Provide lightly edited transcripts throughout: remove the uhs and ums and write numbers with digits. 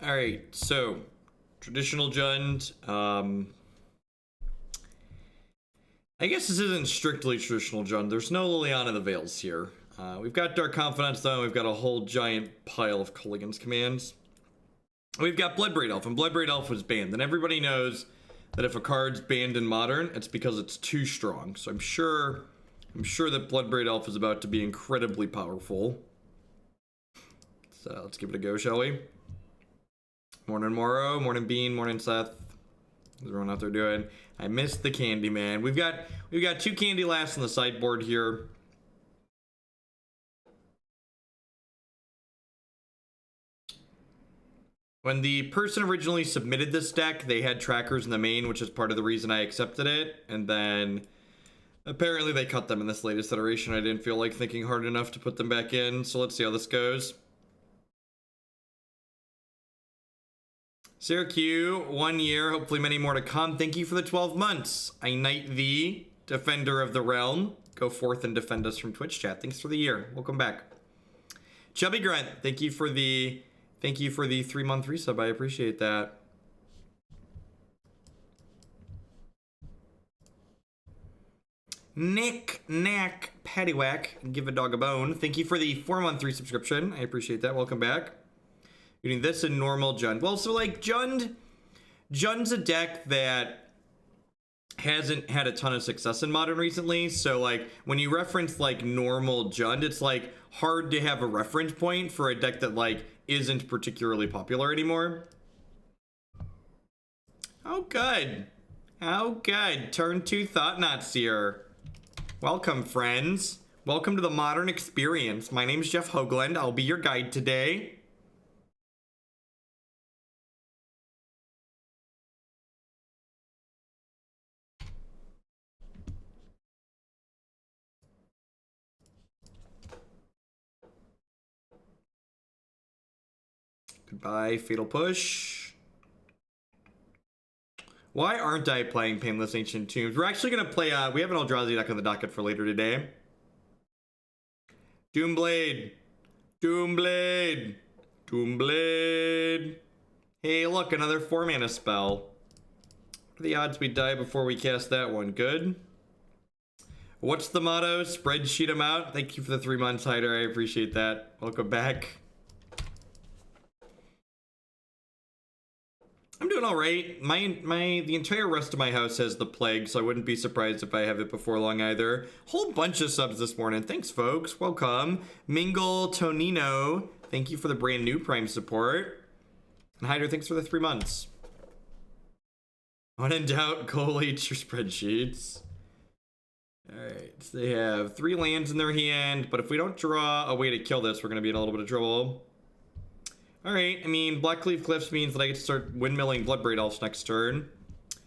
Alright, so traditional Jund. I guess this isn't strictly traditional Jund. There's no Liliana the Veils here. We've got Dark Confidant though, we've got a whole giant pile of Kolaghan's commands. We've got Bloodbraid Elf, and Bloodbraid Elf was banned, and everybody knows that if a card's banned in Modern, it's because it's too strong. So I'm sure that Bloodbraid Elf is about to be incredibly powerful. So let's give it a go, shall we? Morning Morrow, morning Bean, morning Seth. How's everyone out there doing? I missed the candy, man. We've got 2 candy lasts on the sideboard here. When the person originally submitted this deck, they had trackers in the main, which is part of the reason I accepted it. And then apparently they cut them in this latest iteration. I didn't feel like thinking hard enough to put them back in. So let's see how this goes. Syracuse, 1 year, hopefully many more to come. Thank you for the 12 months. I knight thee, defender of the realm. Go forth and defend us from Twitch chat. Thanks for the year. Welcome back. Chubby Grunt, thank you for the 3-month resub. I appreciate that. Nick Knack Paddywhack, give a dog a bone. Thank you for the 4-month resubscription. I appreciate that. Welcome back. Doing this in normal Jund. Well, so like Jund's a deck that hasn't had a ton of success in Modern recently. So like when you reference like normal Jund, it's like hard to have a reference point for a deck that like isn't particularly popular anymore. Oh, good. Oh, good. Turn 2 Thoughtseize. Welcome, friends. Welcome to the Modern experience. My name's Jeff Hoagland. I'll be your guide today. Goodbye, Fatal Push. Why aren't I playing Painless Ancient Tombs? We're actually going to play, we have an eldrazi deck on the docket for later today. Doomblade. Doomblade. Doomblade. Hey, look, another 4-mana spell. What are the odds we die before we cast that one? Good. What's the motto? Spreadsheet them out. Thank you for the 3 months, Hider. I appreciate that. Welcome back. I'm doing all right. The entire rest of my house has the plague, so I wouldn't be surprised if I have it before long either. Whole bunch of subs this morning. Thanks, folks. Welcome. Mingle Tonino, thank you for the brand new Prime support. And Hyder, thanks for the 3 months. When in doubt, collate your spreadsheets. Alright, so they have 3 lands in their hand, but if we don't draw a way to kill this, we're going to be in a little bit of trouble. Alright, I mean, Blackcleave Cliffs means that I get to start windmilling Bloodbraid Elves next turn.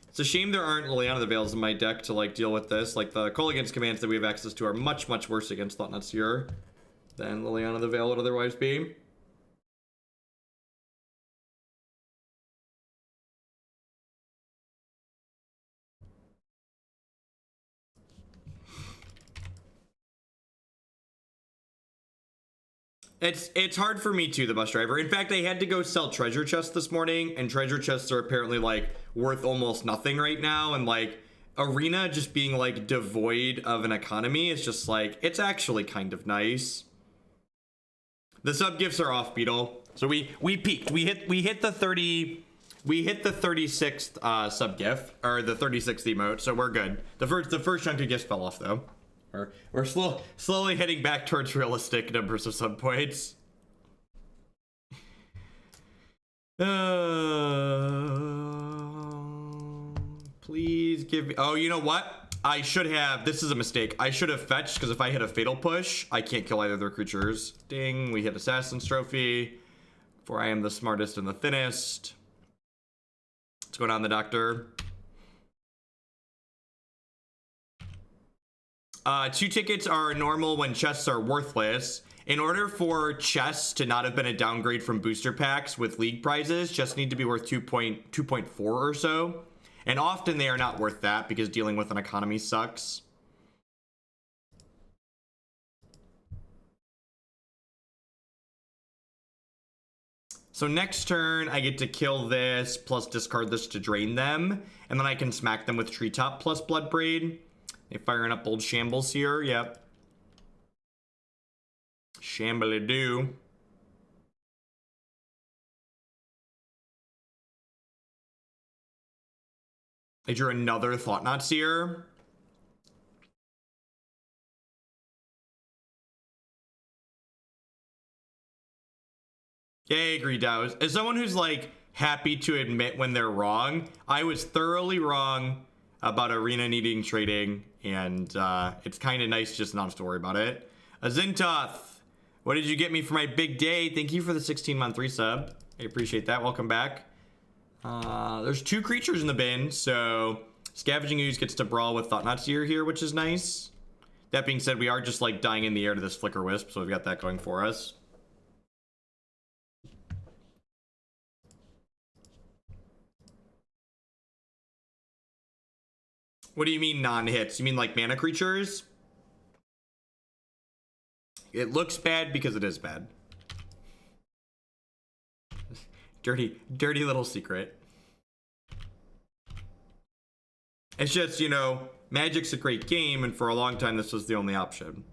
It's a shame there aren't Liliana the Veils in my deck to, like, deal with this. Like, the Kolaghan's commands that we have access to are much, much worse against Thoughtseize than Liliana the Veil would otherwise be. It's hard for me too, the bus driver. In fact, I had to go sell treasure chests this morning, and treasure chests are apparently like worth almost nothing right now, and like Arena just being like devoid of an economy is just like, it's actually kind of nice. The sub gifts are off, Beetle. So we peaked. We hit the 36th sub gif, or the 36th emote, so we're good. The first chunk of gifts fell off though. We're slowly heading back towards realistic numbers of sub points. Please give me... Oh, you know what? I should have... This is a mistake. I should have fetched, because if I hit a Fatal Push, I can't kill either of their creatures. Ding, we hit Assassin's Trophy. For I am the smartest and the thinnest. What's going on, the doctor? 2 tickets are normal when chests are worthless. In order for chests to not have been a downgrade from booster packs with league prizes, chests need to be worth 2.4 or so. And often they are not worth that because dealing with an economy sucks. So next turn, I get to kill this, plus discard this to drain them. And then I can smack them with Treetop plus Bloodbraid. They firing up old shambles here, yep. Shambly-doo. I drew another Thoughtseer. Yeah, I agree, Dows. As someone who's like happy to admit when they're wrong, I was thoroughly wrong about arena needing trading, and it's kind of nice just not have to worry about it. Azintoth, what did you get me for my big day? Thank you for the 16-month resub. I appreciate that. Welcome back. There's 2 creatures in the bin, so Scavenging Ooze gets to brawl with Thoughtseer here, which is nice. That being said, we are just like dying in the air to this Flicker Wisp, so we've got that going for us. What do you mean non-hits? You mean like mana creatures? It looks bad because it is bad. Dirty little secret. It's just, you know, Magic's a great game, and for a long time this was the only option.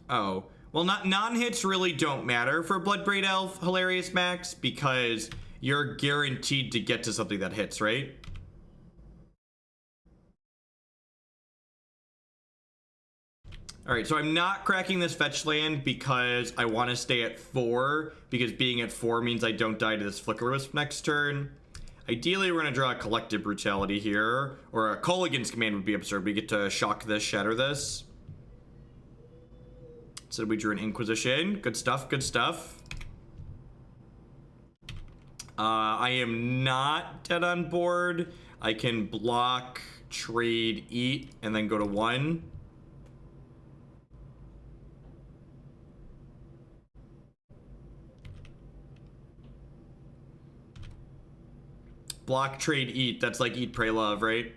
Oh, well, non-hits really don't matter for Bloodbraid Elf, Hilarious Max, because you're guaranteed to get to something that hits, right? All right, so I'm not cracking this fetch land because I want to stay at 4, because being at 4 means I don't die to this Flicker Wisp next turn. Ideally, we're going to draw a Collective Brutality here, or a Kolaghan's Command would be absurd. We get to shock this, shatter this. So we drew an Inquisition. Good stuff, good stuff. I am not dead on board. I can block, trade, eat, and then go to 1. Block, trade, eat. That's like eat, pray, love, right?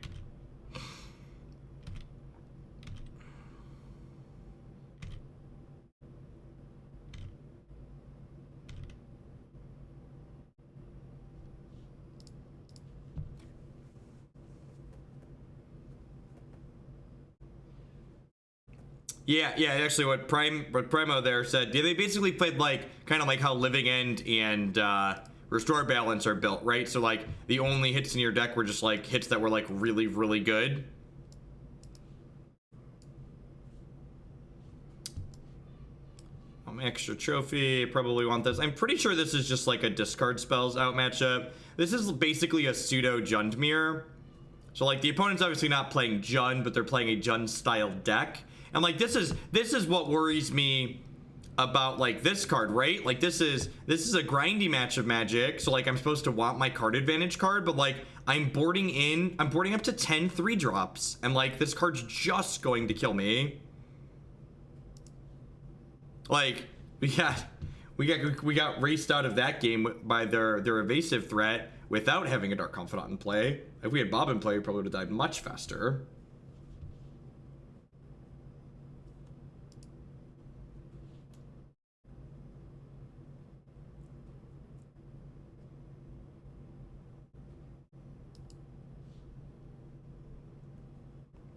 Yeah, actually what Primo there said, yeah, they basically played like kind of like how Living End and Restore Balance are built, right? So like the only hits in your deck were just like hits that were like really, really good. Extra trophy, probably want this. I'm pretty sure this is just like a discard spells out matchup. This is basically a pseudo Jundmere. So like the opponent's obviously not playing Jund, but they're playing a Jund style deck. And like this is what worries me about like this card, right? Like this is a grindy match of Magic, so like I'm supposed to want my card advantage card, but like I'm boarding up to 10 3-drops, and like this card's just going to kill me. Like we got raced out of that game by their evasive threat without having a Dark Confidant in play. If we had Bob in play, we probably would have died much faster.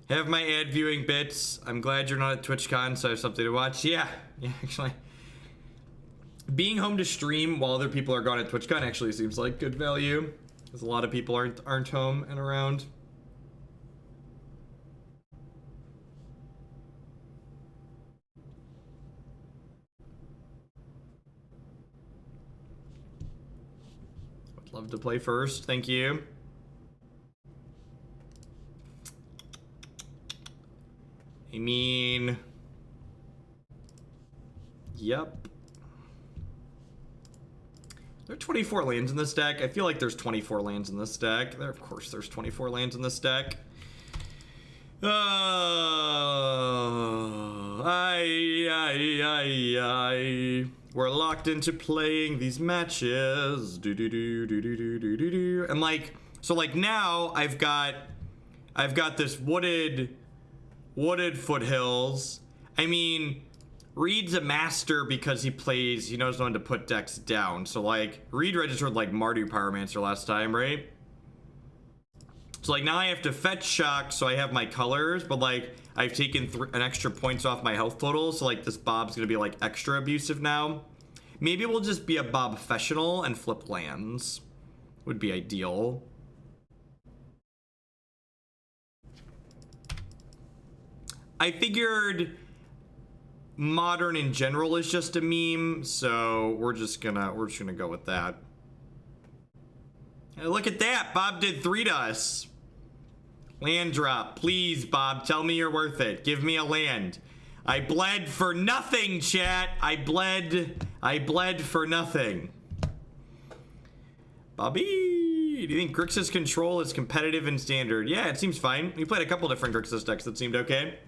Have my ad viewing bits. I'm glad you're not at TwitchCon, so I have something to watch. Yeah, actually. Being home to stream while other people are gone at TwitchCon actually seems like good value, because a lot of people aren't home and around. Would love to play first, thank you. I mean, yep. There are 24 lands in this deck. I feel like there's 24 lands in this deck. Of course there's 24 lands in this deck. We're locked into playing these matches. And like, so like now I've got this Wooded Foothills. I mean, Reed's a master because he knows when to put decks down. So, like, Reed registered, like, Mardu Pyromancer last time, right? So, like, now I have to fetch shock, so I have my colors, but, like, I've taken an extra points off my health total, so, like, this Bob's gonna be, like, extra abusive now. Maybe we'll just be a Bob-fessional and flip lands. Would be ideal. I figured Modern in general is just a meme, so we're just gonna go with that. Hey, look at that, Bob did 3 to us. Land drop, please, Bob, tell me you're worth it. Give me a land. I bled for nothing, chat. I bled for nothing. Bobby, do you think Grixis control is competitive in standard? Yeah, it seems fine. We played a couple different Grixis decks that seemed okay.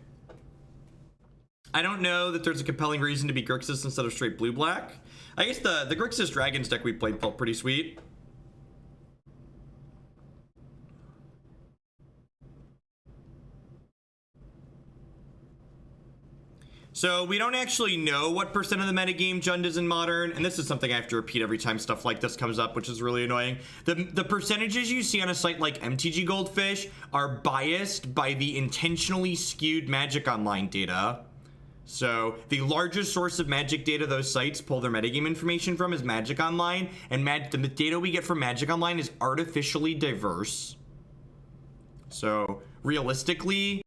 I don't know that there's a compelling reason to be Grixis instead of straight blue-black. I guess the Grixis Dragons deck we played felt pretty sweet. So we don't actually know what percent of the metagame Jund is in Modern, and this is something I have to repeat every time stuff like this comes up, which is really annoying. The percentages you see on a site like MTG Goldfish are biased by the intentionally skewed Magic Online data. So the largest source of Magic data those sites pull their metagame information from is Magic Online, and the data we get from Magic Online is artificially diverse. So realistically,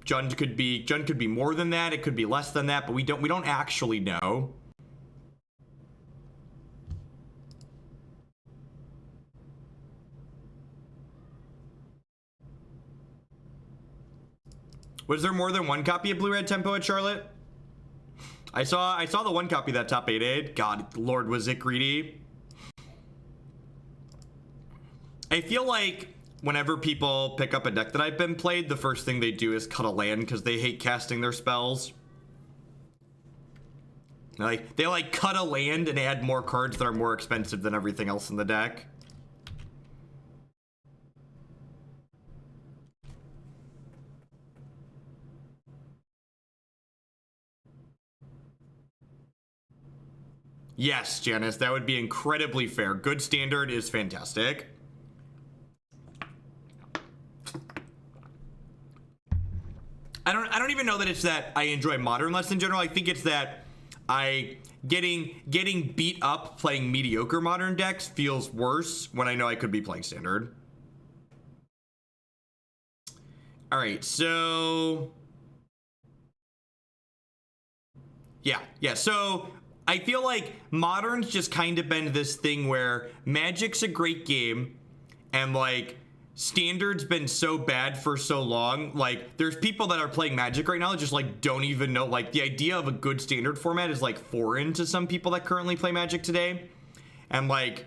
Jund could be more than that, it could be less than that, but we don't actually know. Was there more than one copy of Blue Red Tempo at Charlotte? I saw the one copy that top 8'd. God, Lord, was it greedy? I feel like whenever people pick up a deck that I've been played, the first thing they do is cut a land because they hate casting their spells. Like, they like cut a land and add more cards that are more expensive than everything else in the deck. Yes, Janice, that would be incredibly fair. Good standard is fantastic. I don't even know that it's that I enjoy Modern less in general. I think it's that getting beat up playing mediocre Modern decks feels worse when I know I could be playing Standard. All right, so yeah. So I feel like Modern's just kind of been this thing where Magic's a great game, and like Standard's been so bad for so long. Like, there's people that are playing Magic right now that just like don't even know, like, the idea of a good Standard format is like foreign to some people that currently play Magic today. And like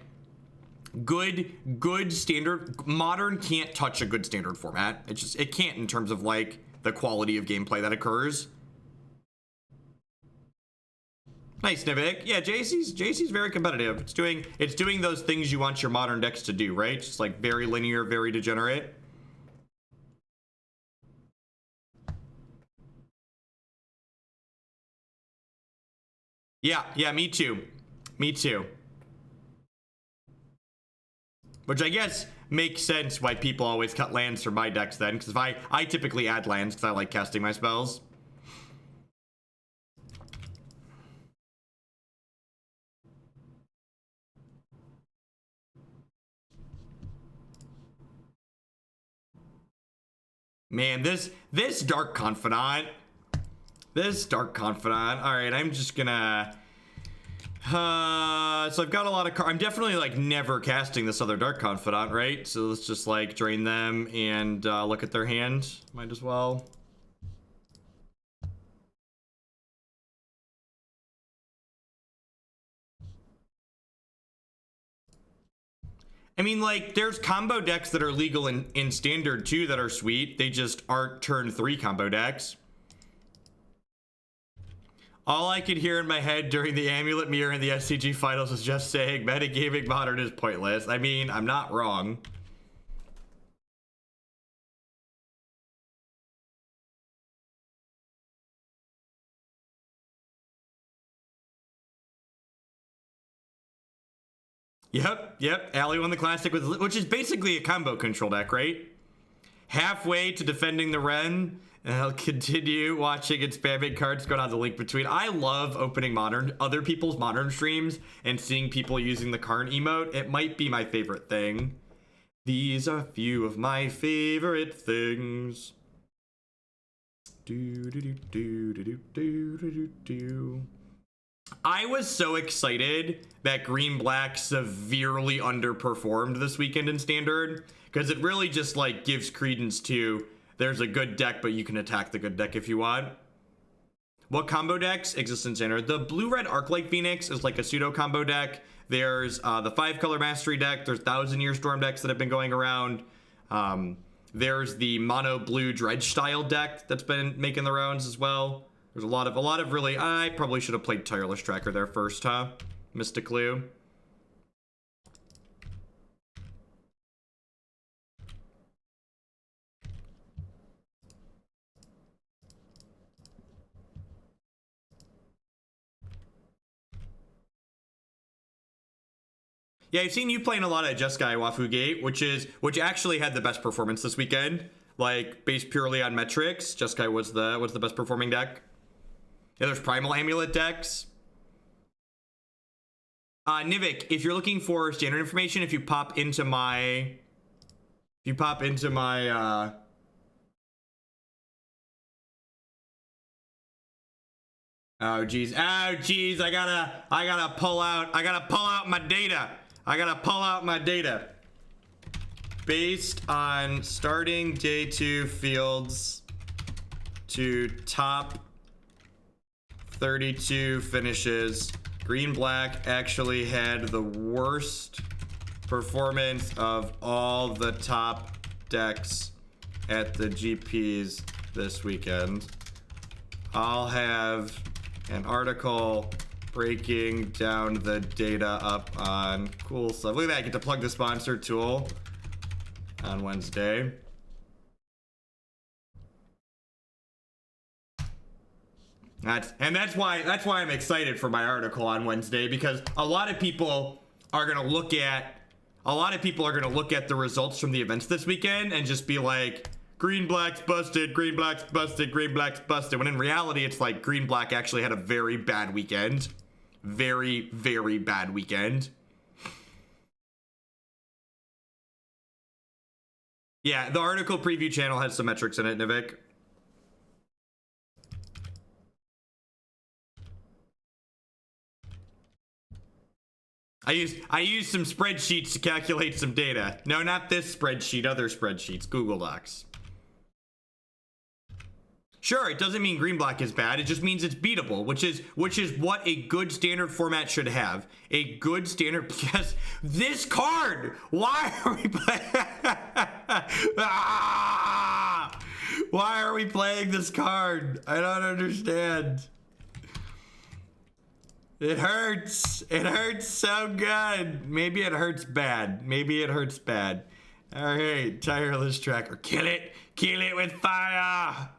good Standard, Modern can't touch a good Standard format. It can't in terms of like the quality of gameplay that occurs. Nice, Nivik. Yeah, JC's very competitive. It's doing those things you want your Modern decks to do, right? Just like very linear, very degenerate. Yeah, me too. Which I guess makes sense why people always cut lands for my decks then, because I typically add lands because I like casting my spells. Man, this Dark Confidant. Alright, I'm just gonna... so I've got a lot of I'm definitely, like, never casting this other Dark Confidant, right? So let's just, like, drain them and look at their hand. Might as well. I mean, like, there's combo decks that are legal in Standard, too, that are sweet. They just aren't turn 3 combo decks. All I could hear in my head during the Amulet Mirror and the SCG Finals was just saying, metagaming Modern is pointless. I mean, I'm not wrong. Yep. Allie won the Classic, which is basically a combo control deck, right? Halfway to defending the Ren, and I'll continue watching and spamming cards going on the link between. I love opening other people's Modern streams and seeing people using the Karn emote. It might be my favorite thing. These are a few of my favorite things. I was so excited that Green Black severely underperformed this weekend in Standard, because it really just like gives credence to there's a good deck, but you can attack the good deck if you want. What combo decks exist in Standard? The blue-red Arclight Phoenix is like a pseudo combo deck. There's the 5-color Mastery deck. There's 1000-Year Storm decks that have been going around. There's the mono blue Dredge style deck that's been making the rounds as well. There's a lot of really, I probably should have played Tireless Tracker there first, huh? Missed a clue. Yeah, I've seen you playing a lot of Jeskai Wafu Gate, which actually had the best performance this weekend. Like based purely on metrics, Jeskai was the best performing deck. Yeah, there's Primal Amulet decks. Nivik, if you're looking for standard information, if you pop into my oh geez, I gotta pull out my data. Based on starting day 2 fields to top 32 finishes, Green Black actually had the worst performance of all the top decks at the GPs this weekend. I'll have an article breaking down the data up on cool stuff. Look at that, I get to plug the sponsor tool on Wednesday. That's why I'm excited for my article on Wednesday, because a lot of people are gonna look at the results from the events this weekend and just be like, Green Black's busted, Green Black's busted, Green Black's busted, when in reality it's like Green Black actually had a very bad weekend. Very, very bad weekend. Yeah, the article preview channel has some metrics in it, Nivik. I used some spreadsheets to calculate some data. No, not this spreadsheet, other spreadsheets, Google Docs. Sure, it doesn't mean Green Black is bad. It just means it's beatable, which is what a good standard format should have. A good standard, because this card. Why are we playing? Why are we playing this card? I don't understand. It hurts. It hurts so good. Maybe it hurts bad. Maybe it hurts bad. All right, Tireless Tracker. Kill it. Kill it with fire.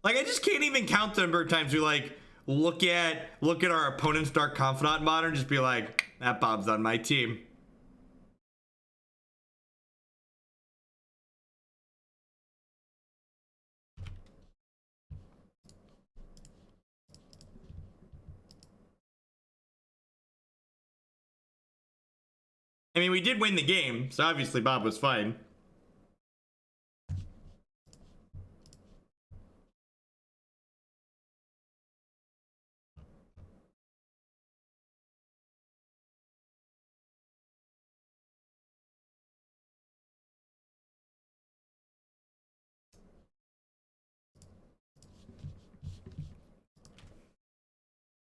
Like, I just can't even count the number of times we like look at our opponent's Dark Confidant Modern and just be like, that Bob's on my team. I mean, we did win the game, so obviously Bob was fine.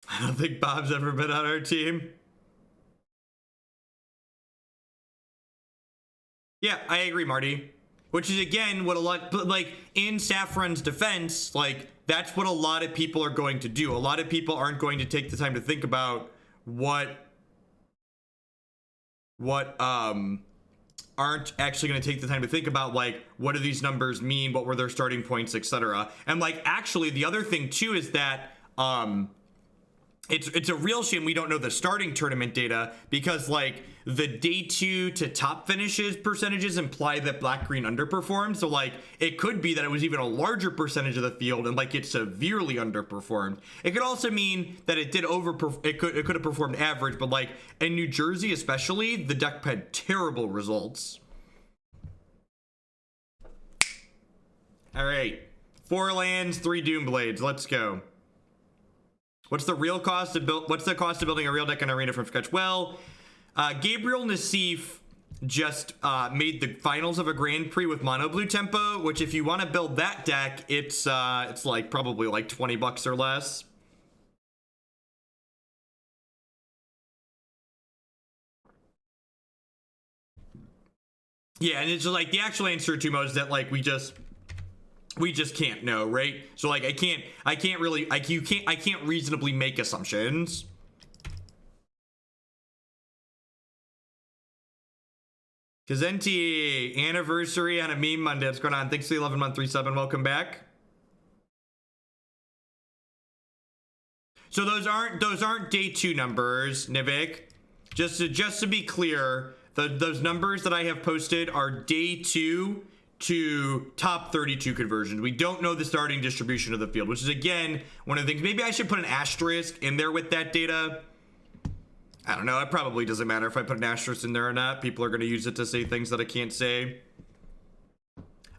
I don't think Bob's ever been on our team. Yeah, I agree, Marty. Which is, again, what a lot, but like, in Saffron's defense, like, that's what a lot of people are going to do. A lot of people aren't going to take the time to think about aren't actually going to take the time to think about, like, what do these numbers mean? What were their starting points, etc. And, like, actually, the other thing, too, is that, it's a real shame we don't know the starting tournament data, because like the day 2 to top finishes percentages imply that black green underperformed. So like it could be that it was even a larger percentage of the field and like it severely underperformed. It could also mean that it did it could have performed average, but like in New Jersey especially, the deck had terrible results. All right, 4 lands, 3 Doomblades. Let's go. What's the real cost of What's the cost of building a real deck in Arena from scratch? Well, Gabriel Nassif just made the finals of a Grand Prix with Mono Blue Tempo, which if you want to build that deck, it's like probably like $20 or less. Yeah, and it's just like the actual answer to most that like we just can't know, right? So like I can't really like I can't reasonably make assumptions. Kazenti, anniversary on a meme Monday. What's going on? Thanks for the 11-month 3-7. Welcome back. So those aren't day 2 numbers, Nivik. Just to be clear, those numbers that I have posted are day 2 to top 32 conversions. We don't know the starting distribution of the field, which is again one of the things. Maybe I should put an asterisk in there with that data. I don't know. It probably doesn't matter if I put an asterisk in there or not. People are going to use it to say things that I can't say.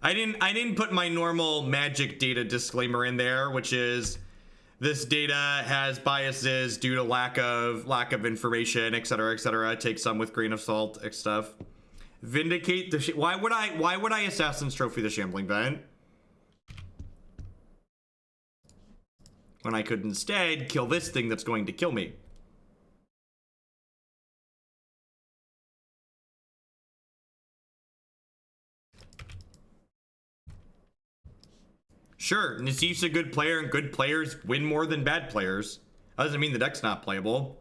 I didn't put my normal Magic data disclaimer in there, which is this data has biases due to lack of information, etc., etc. Take some with grain of salt, stuff. Vindicate the why would I Assassin's Trophy the Shambling Vent when I could instead kill this thing that's going to kill me? Sure, Nassif's a good player, and good players win more than bad players. That doesn't mean the deck's not playable.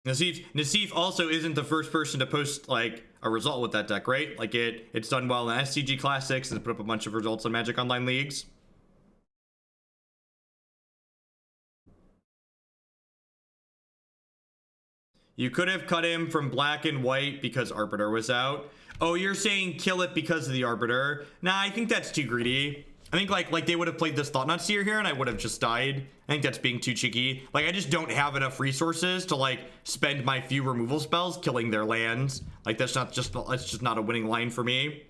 Nassif also isn't the first person to post like a result with that deck, right? Like it's done well in SCG Classics and put up a bunch of results in Magic Online leagues. You could have cut him from black and white because Arbiter was out. Oh, you're saying kill it because of the Arbiter? Nah, I think that's too greedy. I think like they would have played this Thought-Knot Seer here and I would have just died. I think that's being too cheeky. Like I just don't have enough resources to like spend my few removal spells killing their lands. Like that's just not a winning line for me.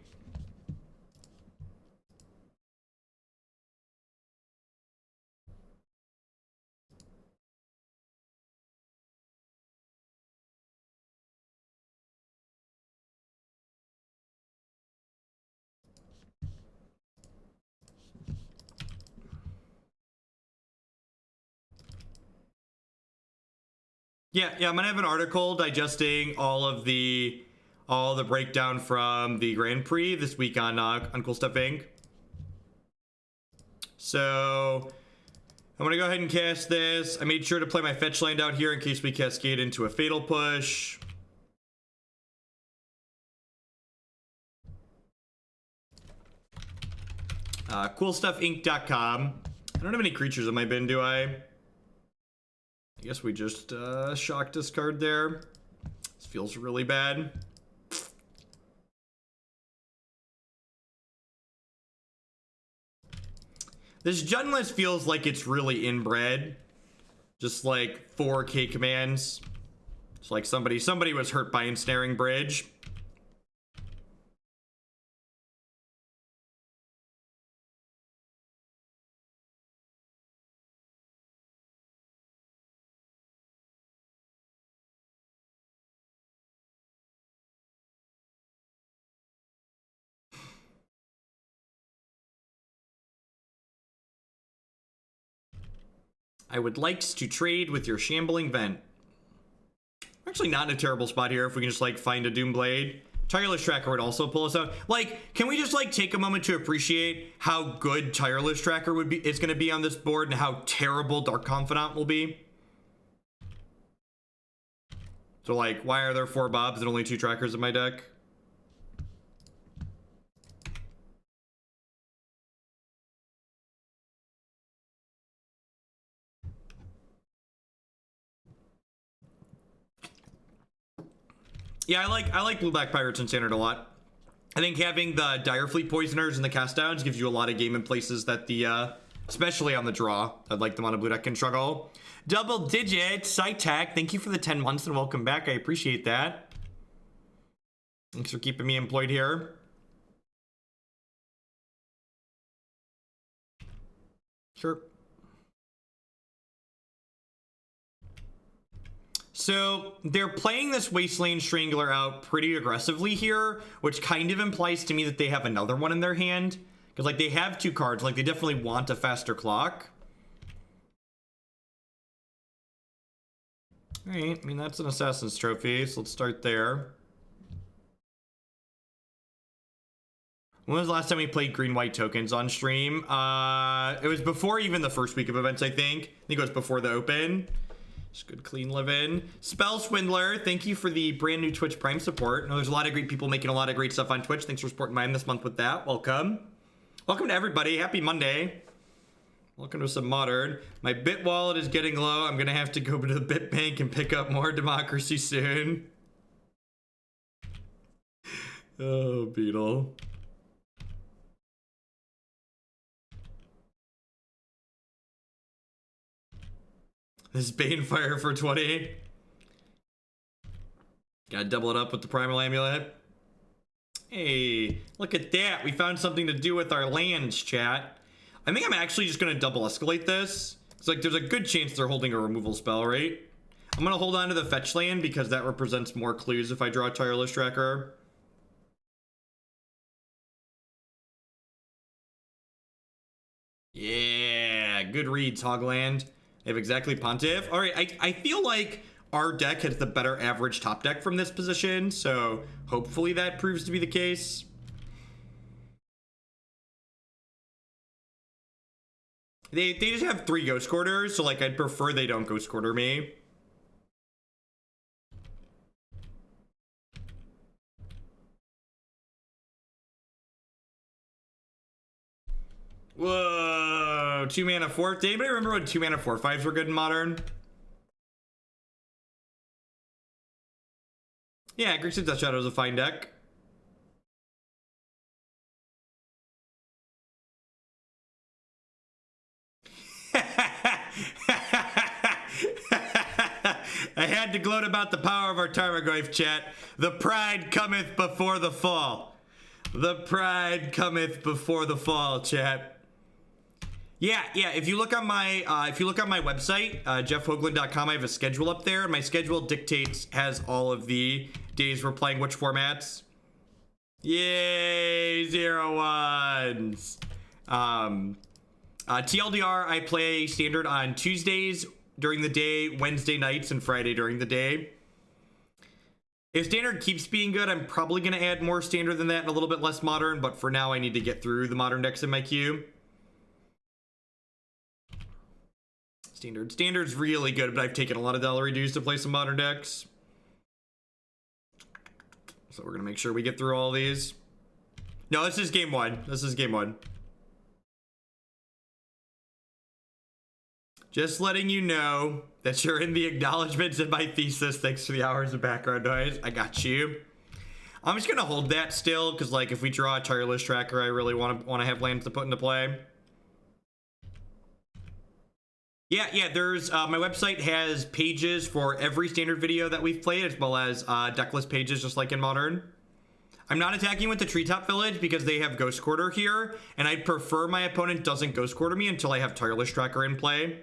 Yeah, I'm gonna have an article digesting all the breakdown from the Grand Prix this week on Cool Stuff Inc. So I'm gonna go ahead and cast this. I made sure to play my fetch land out here in case we cascade into a fatal push. CoolStuffInc.com. I don't have any creatures in my bin, do I? I guess we just shock discard there. This feels really bad. This Jund list feels like it's really inbred. Just like 4K commands. It's like somebody was hurt by Ensnaring Bridge. I would like to trade with your Shambling Vent. We're actually not in a terrible spot here if we can just like find a Doomblade. Tireless Tracker would also pull us out. Like, can we just like take a moment to appreciate how good Tireless Tracker is going to be on this board and how terrible Dark Confidant will be? So like, why are there 4 Bobs and only 2 trackers in my deck? Yeah, I like blue-black pirates in standard a lot. I think having the Direfleet Poisoners and the cast downs gives you a lot of game in places that the especially on the draw, I'd like them on a blue deck can struggle. Double digit Cytac, thank you for the 10 months and welcome back. I appreciate that. Thanks for keeping me employed here. Sure. So they're playing this Wasteland Strangler out pretty aggressively here, which kind of implies to me that they have another one in their hand. Because, like, they have 2 cards. Like, they definitely want a faster clock. Alright, I mean, that's an Assassin's Trophy, so let's start there. When was the last time we played green-white tokens on stream? It was before even the first week of events, I think. I think it was before the open. Just good clean live-in. Spell Swindler, thank you for the brand new Twitch Prime support. I know there's a lot of great people making a lot of great stuff on Twitch. Thanks for supporting mine this month with that. Welcome. Welcome to everybody. Happy Monday. Welcome to some Modern. My bit wallet is getting low. I'm going to have to go to the bit bank and pick up more democracy soon. Oh, Beetle. This Banefire for 20. Gotta double it up with the Primal Amulet. Hey, look at that. We found something to do with our lands, chat. I think I'm actually just gonna double escalate this. It's like there's a good chance they're holding a removal spell, right? I'm gonna hold on to the fetch land because that represents more clues if I draw a Tireless Tracker. Yeah, good reads, Hogland. They have exactly Pontiff. All right, I feel like our deck has the better average top deck from this position, so hopefully that proves to be the case. They just have 3 Ghost Quarters, so like I'd prefer they don't Ghost Quarter me. Whoa, 2 mana 4. Did anybody remember when 2 mana 4/5s were good in Modern? Yeah, Grixis Death Shadow is a fine deck. I had to gloat about the power of our Tarmogoyf, chat. The pride cometh before the fall. The pride cometh before the fall, chat. Yeah. If you look on my website, jeffhoagland.com, I have a schedule up there. My schedule has all of the days we're playing which formats. Yay, 0-1s. TLDR, I play standard on Tuesdays during the day, Wednesday nights, and Friday during the day. If standard keeps being good, I'm probably going to add more standard than that and a little bit less modern, but for now I need to get through the modern decks in my queue. Standard's really good, but I've taken a lot of dollar dues to play some modern decks. So we're going to make sure we get through all these. No, this is game 1. This is game 1. Just letting you know that you're in the acknowledgements of my thesis. Thanks for the hours of background noise. I got you. I'm just going to hold that still, because like if we draw a Tireless Tracker, I really want to have lands to put into play. Yeah, there's my website has pages for every standard video that we've played, as well as decklist pages, just like in Modern. I'm not attacking with the Treetop Village because they have Ghost Quarter here, and I'd prefer my opponent doesn't Ghost Quarter me until I have Tireless Tracker in play.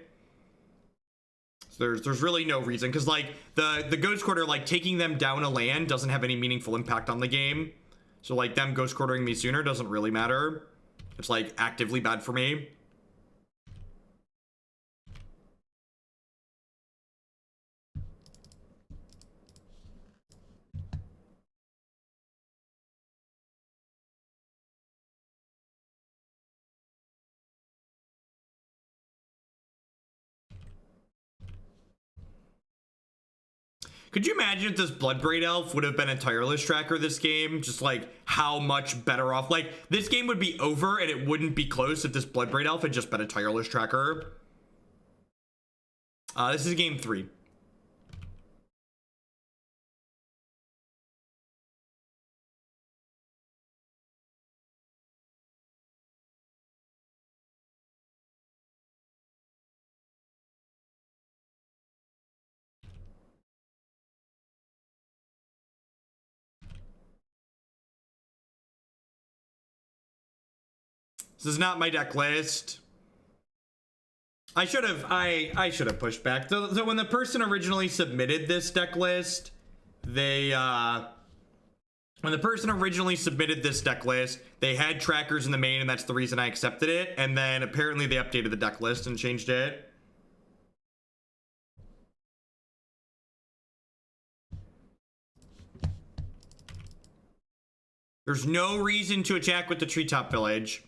So there's really no reason, because like the Ghost Quarter, like taking them down a land doesn't have any meaningful impact on the game. So like them Ghost Quartering me sooner doesn't really matter. It's like actively bad for me. Could you imagine if this Bloodbraid Elf would have been a Tireless Tracker this game? Just like how much better off. Like this game would be over and it wouldn't be close if this Bloodbraid Elf had just been a Tireless Tracker. This is game 3. This is not my deck list. I should have pushed back. So when the person originally submitted this deck list, they when the person originally submitted this deck list, they had trackers in the main, and that's the reason I accepted it. And then apparently they updated the deck list and changed it. There's no reason to attack with the Treetop Village.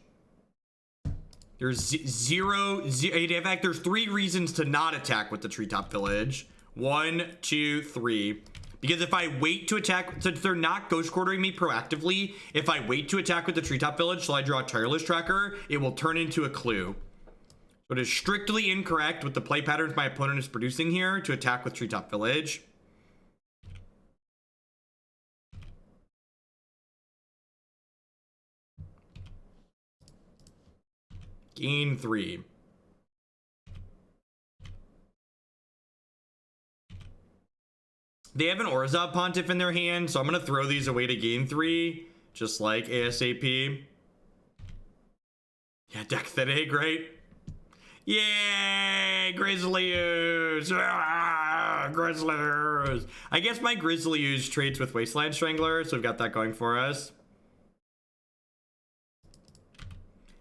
There's zero. In fact, there's 3 reasons to not attack with the Treetop Village. 1, 2, 3. Because if I wait to attack, since they're not ghost quartering me proactively, if I wait to attack with the Treetop Village till I draw a Tireless Tracker, it will turn into a clue. So it is strictly incorrect with the play patterns my opponent is producing here to attack with Treetop Village. Gain 3. They have an Orzhov Pontiff in their hand, so I'm going to throw these away to gain 3, just like ASAP. Yeah, deck that egg, right? Yay! Grizzly Ooze! Ah, Grizzly Ooze! I guess my Grizzly Ooze trades with Wasteland Strangler, so we've got that going for us.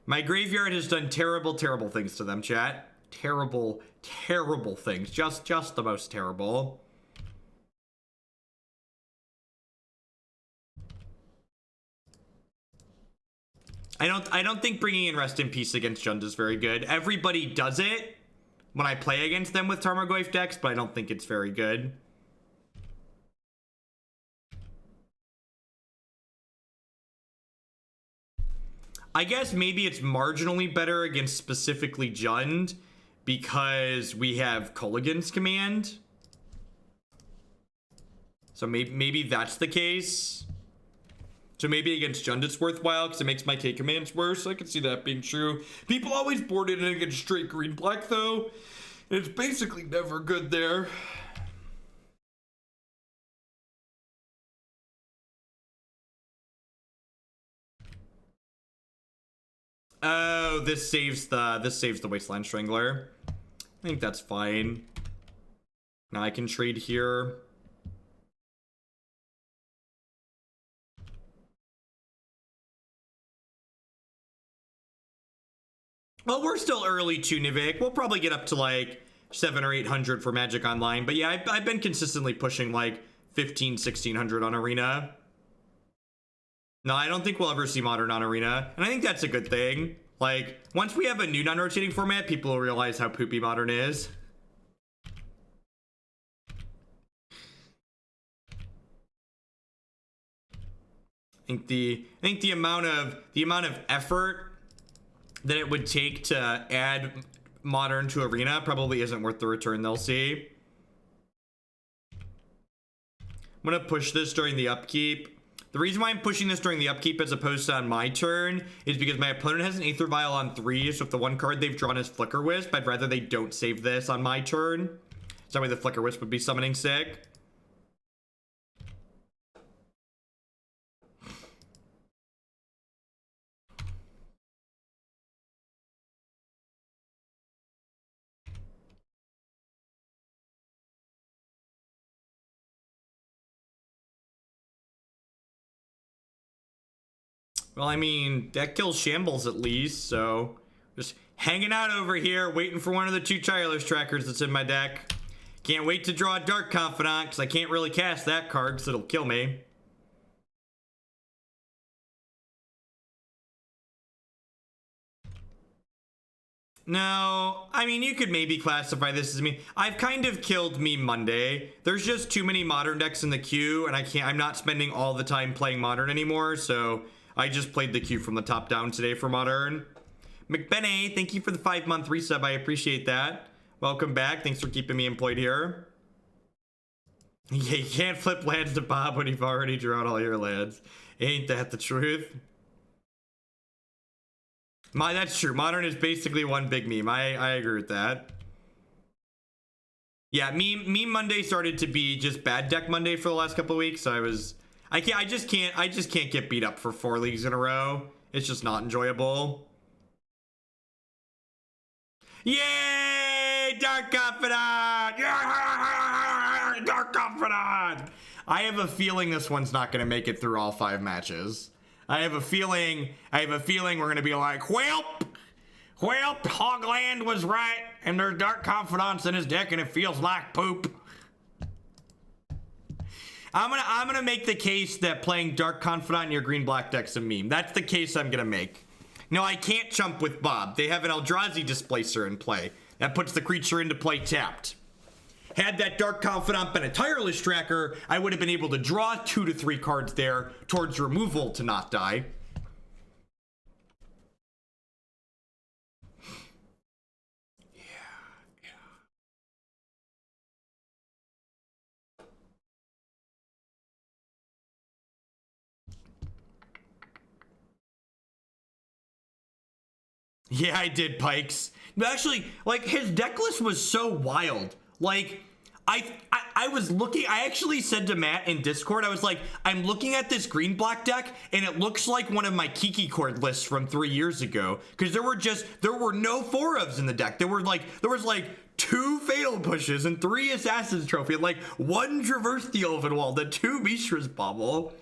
My graveyard has done terrible, terrible things to them, chat. Terrible, terrible things. Just the most terrible. I don't think bringing in Rest in Peace against Jund is very good. Everybody does it when I play against them with Tarmogoyf decks, but I don't think it's very good. I guess maybe it's marginally better against specifically Jund because we have Kolaghan's command. So maybe that's the case. So maybe against Jund it's worthwhile because it makes my K commands worse. I can see that being true. People always board it in against straight green-black though. It's basically never good there. Oh, this saves the Wasteland Strangler. I think that's fine. Now I can trade here. Well, we're still early to Nivik. We'll probably get up to like 700 or 800 for Magic Online. But yeah, I've been consistently pushing like 1500, 1600 on Arena. No, I don't think we'll ever see Modern on Arena. And I think that's a good thing. Like, once we have a new non-rotating format, people will realize how poopy Modern is. I think the amount of effort that it would take to add Modern to Arena probably isn't worth the return they'll see. I'm gonna push this during the upkeep. The reason why I'm pushing this during the upkeep as opposed to on my turn is because my opponent has an Aether Vial on 3, so if the one card they've drawn is Flicker Wisp, I'd rather they don't save this on my turn. So that way the Flicker Wisp would be summoning sick. Well, I mean, that kills Shambles at least, so just hanging out over here, waiting for one of the 2 Tireless Trackers that's in my deck. Can't wait to draw a Dark Confidant, because I can't really cast that card, because it'll kill me. No, I mean, you could maybe classify this as me. I've kind of killed me Monday. There's just too many Modern decks in the queue, and I'm not spending all the time playing Modern anymore, so I just played the queue from the top down today for Modern. McBenney, thank you for the 5-month resub. I appreciate that. Welcome back. Thanks for keeping me employed here. Yeah, you can't flip lands to Bob when you've already drawn all your lands. Ain't that the truth? That's true. Modern is basically one big meme. I agree with that. Yeah, meme Monday started to be just bad deck Monday for the last couple of weeks. So I just can't get beat up for 4 leagues in a row. It's just not enjoyable. Yay! Dark Confidant! Yeah! Dark Confidant! I have a feeling this one's not going to make it through all 5 matches. I have a feeling we're going to be like, Whelp, Hogland was right, and there's Dark Confidants in his deck, and it feels like poop. I'm gonna make the case that playing Dark Confidant in your green-black deck's a meme. That's the case I'm gonna make. No, I can't chump with Bob. They have an Eldrazi Displacer in play. That puts the creature into play tapped. Had that Dark Confidant been a Tireless Tracker, I would have been able to draw 2 to 3 cards there towards removal to not die. Yeah, I did, Pikes. But actually, like, his deck list was so wild. Like, I was looking, I actually said to Matt in Discord, I was like, I'm looking at this green-black deck, and it looks like one of my Kiki Cord lists from 3 years ago. Because there were no 4-ofs in the deck. There was like 2 Fatal Pushes and 3 Assassin's Trophy, and like 1 Traverse the Elven Wall, the 2 Mishra's Bubble.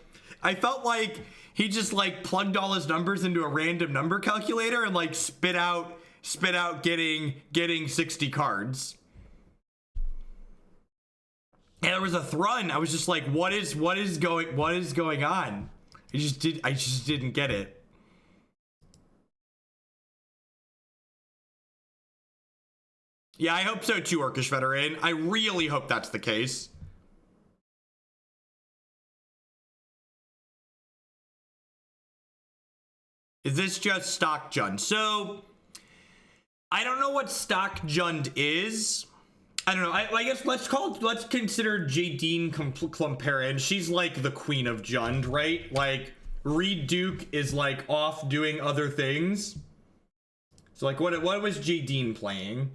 I felt like he just like plugged all his numbers into a random number calculator and like spit out getting 60 cards. And there was a Thrun. I was just like, what is going on? I just didn't get it. Yeah, I hope so too, Orcish Veteran. I really hope that's the case. Is this just Stock Jund? So, I don't know what Stock Jund is. I don't know. I guess let's consider Jadine Klumperin. She's like the queen of Jund, right? Like, Reed Duke is like off doing other things. So like, what was Jadine playing?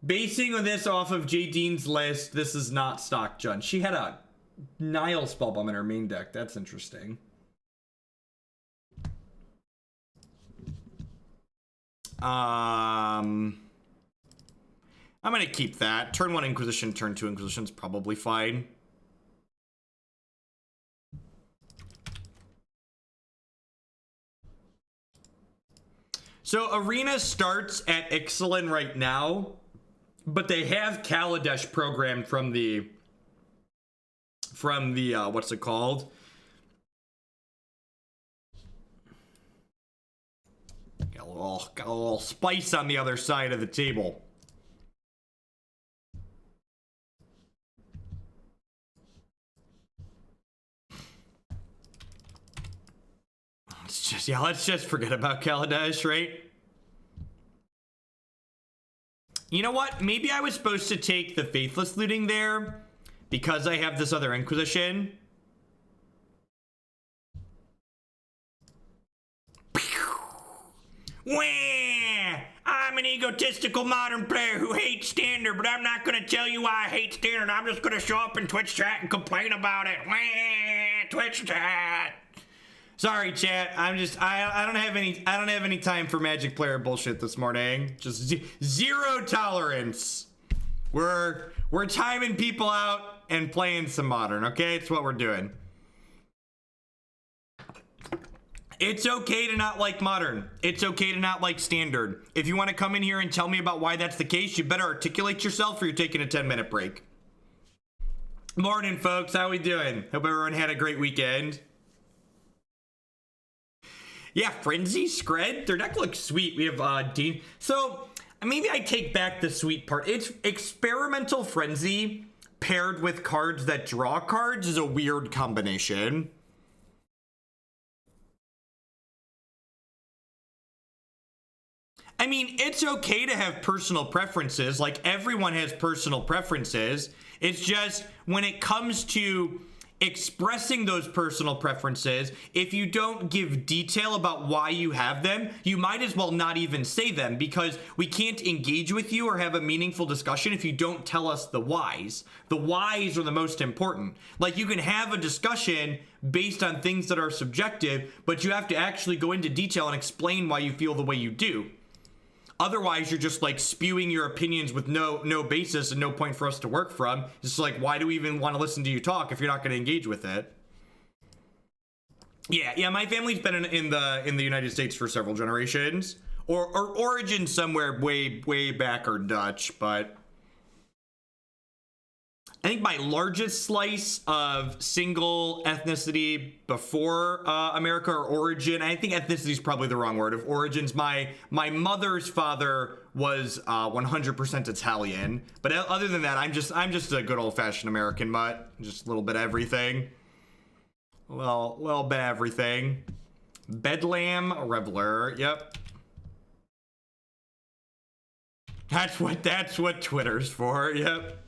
Basing on this off of Jadine's list, this is not Stock Jund. She had a Nihil Spellbomb in her main deck. That's interesting. I'm gonna keep that. Turn 1 Inquisition, turn 2 Inquisition's probably fine. So Arena starts at Ixalan right now, but they have Kaladesh programmed from the what's it called? Got a little spice on the other side of the table. Let's just forget about Kaladesh, right? You know what? Maybe I was supposed to take the Faithless Looting there because I have this other Inquisition. Wah! I'm an egotistical modern player who hates Standard, but I'm not gonna tell you why I hate Standard. I'm just gonna show up in Twitch chat and complain about it. Wah! Twitch chat. Sorry, chat. I don't have any time for Magic player bullshit this morning. Just zero tolerance. We're timing people out and playing some Modern. Okay, it's what we're doing. It's okay to not like Modern. It's okay to not like Standard. If you want to come in here and tell me about why that's the case, you better articulate yourself or you're taking a 10-minute break. Morning, folks. How we doing? Hope everyone had a great weekend. Yeah, Frenzy, Scred. Their deck looks sweet. We have Dean. So maybe I take back the sweet part. It's Experimental Frenzy paired with cards that draw cards is a weird combination. I mean, it's okay to have personal preferences. Like, everyone has personal preferences. It's just when it comes to expressing those personal preferences, if you don't give detail about why you have them, you might as well not even say them, because we can't engage with you or have a meaningful discussion if you don't tell us the whys. The whys are the most important. Like, you can have a discussion based on things that are subjective, but you have to actually go into detail and explain why you feel the way you do. Otherwise, you're just like spewing your opinions with no basis and no point for us to work from. It's like, why do we even want to listen to you talk if you're not going to engage with it? Yeah. My family's been in the United States for several generations, or origin somewhere way back or Dutch, but I think my largest slice of single ethnicity before America, or origin, I think ethnicity is probably the wrong word, of origins. My mother's father was 100% Italian, but other than that, I'm just a good old-fashioned American mutt, just a little bit of everything. Well, a little bit of everything. Bedlam Reveler, yep. That's what Twitter's for, yep.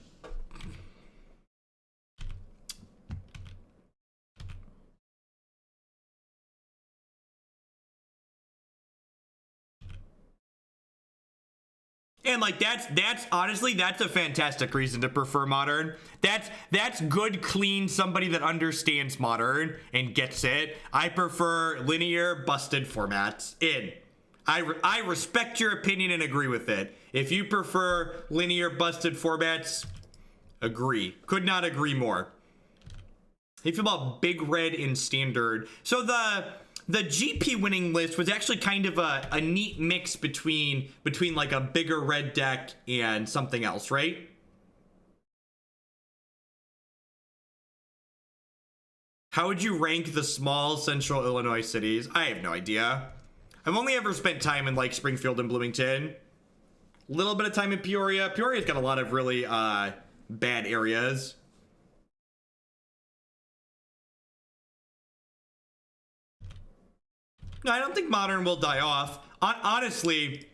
And like that's honestly, that's a fantastic reason to prefer modern. That's good, clean, somebody that understands modern and gets it. I prefer linear busted formats. I respect your opinion and agree with it. If you prefer linear busted formats, agree. Could not agree more. How do you feel about Big Red in Standard? So the GP winning list was actually kind of a neat mix between like a bigger red deck and something else, right? How would you rank the small central Illinois cities? I have no idea. I've only ever spent time in like Springfield and Bloomington. A little bit of time in Peoria. Peoria's got a lot of really bad areas. No, I don't think modern will die off. Honestly,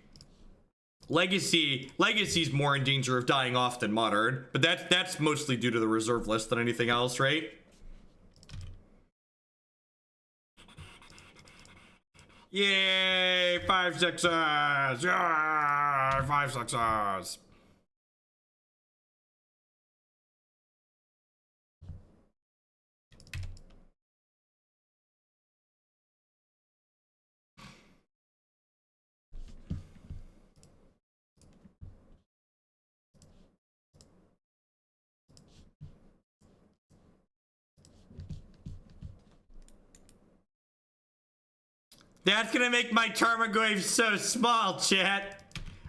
Legacy's more in danger of dying off than modern, but that's mostly due to the reserve list than anything else, right? Yay! 5 6s! Yeah! 5 6s! That's gonna make my Tarmogoyf so small, chat.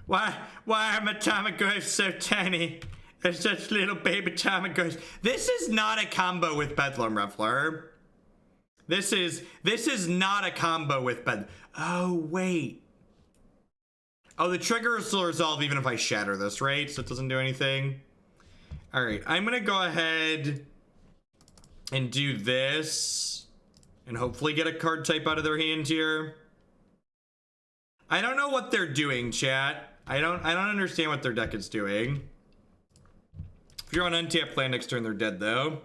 Why are my Tarmogoyfs so tiny? They're such little baby Tarmogoyfs. This is not a combo with Bedlam Reveler. This is not a combo with Bedlam. Oh, wait. Oh, the trigger will still resolve even if I shatter this, right? So it doesn't do anything. All right, I'm gonna go ahead and do this. And hopefully get a card type out of their hand here. I don't know what they're doing, chat. I don't understand what their deck is doing. If you're on untapped land next turn, they're dead though.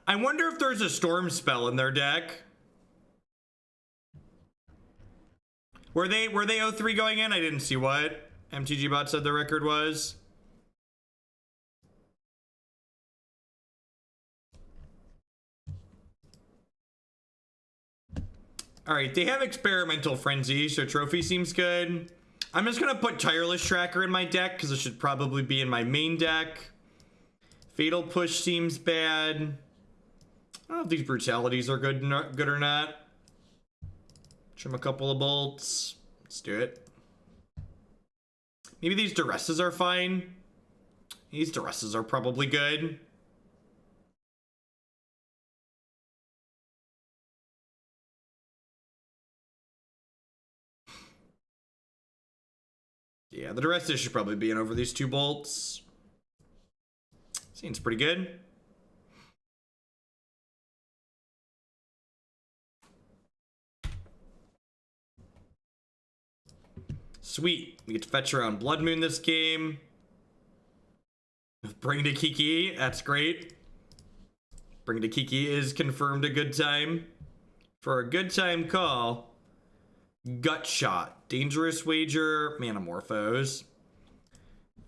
I wonder if there's a storm spell in their deck. Were they 0-3 going in? I didn't see what MTG bot said the record was. All right, they have Experimental Frenzy, so Trophy seems good. I'm just gonna put Tireless Tracker in my deck because it should probably be in my main deck. Fatal Push seems bad. I don't know if these brutalities are good or not. Trim a couple of bolts. Let's do it. Maybe these Duresses are fine. These Duresses are probably good. Yeah, the Duresses should probably be in over these 2 bolts. Seems pretty good. Sweet. We get to fetch around Blood Moon this game. Bring to Kiki. That's great. Bring to Kiki is confirmed a good time for a good time call. Gut Shot. Dangerous Wager. Manamorphose.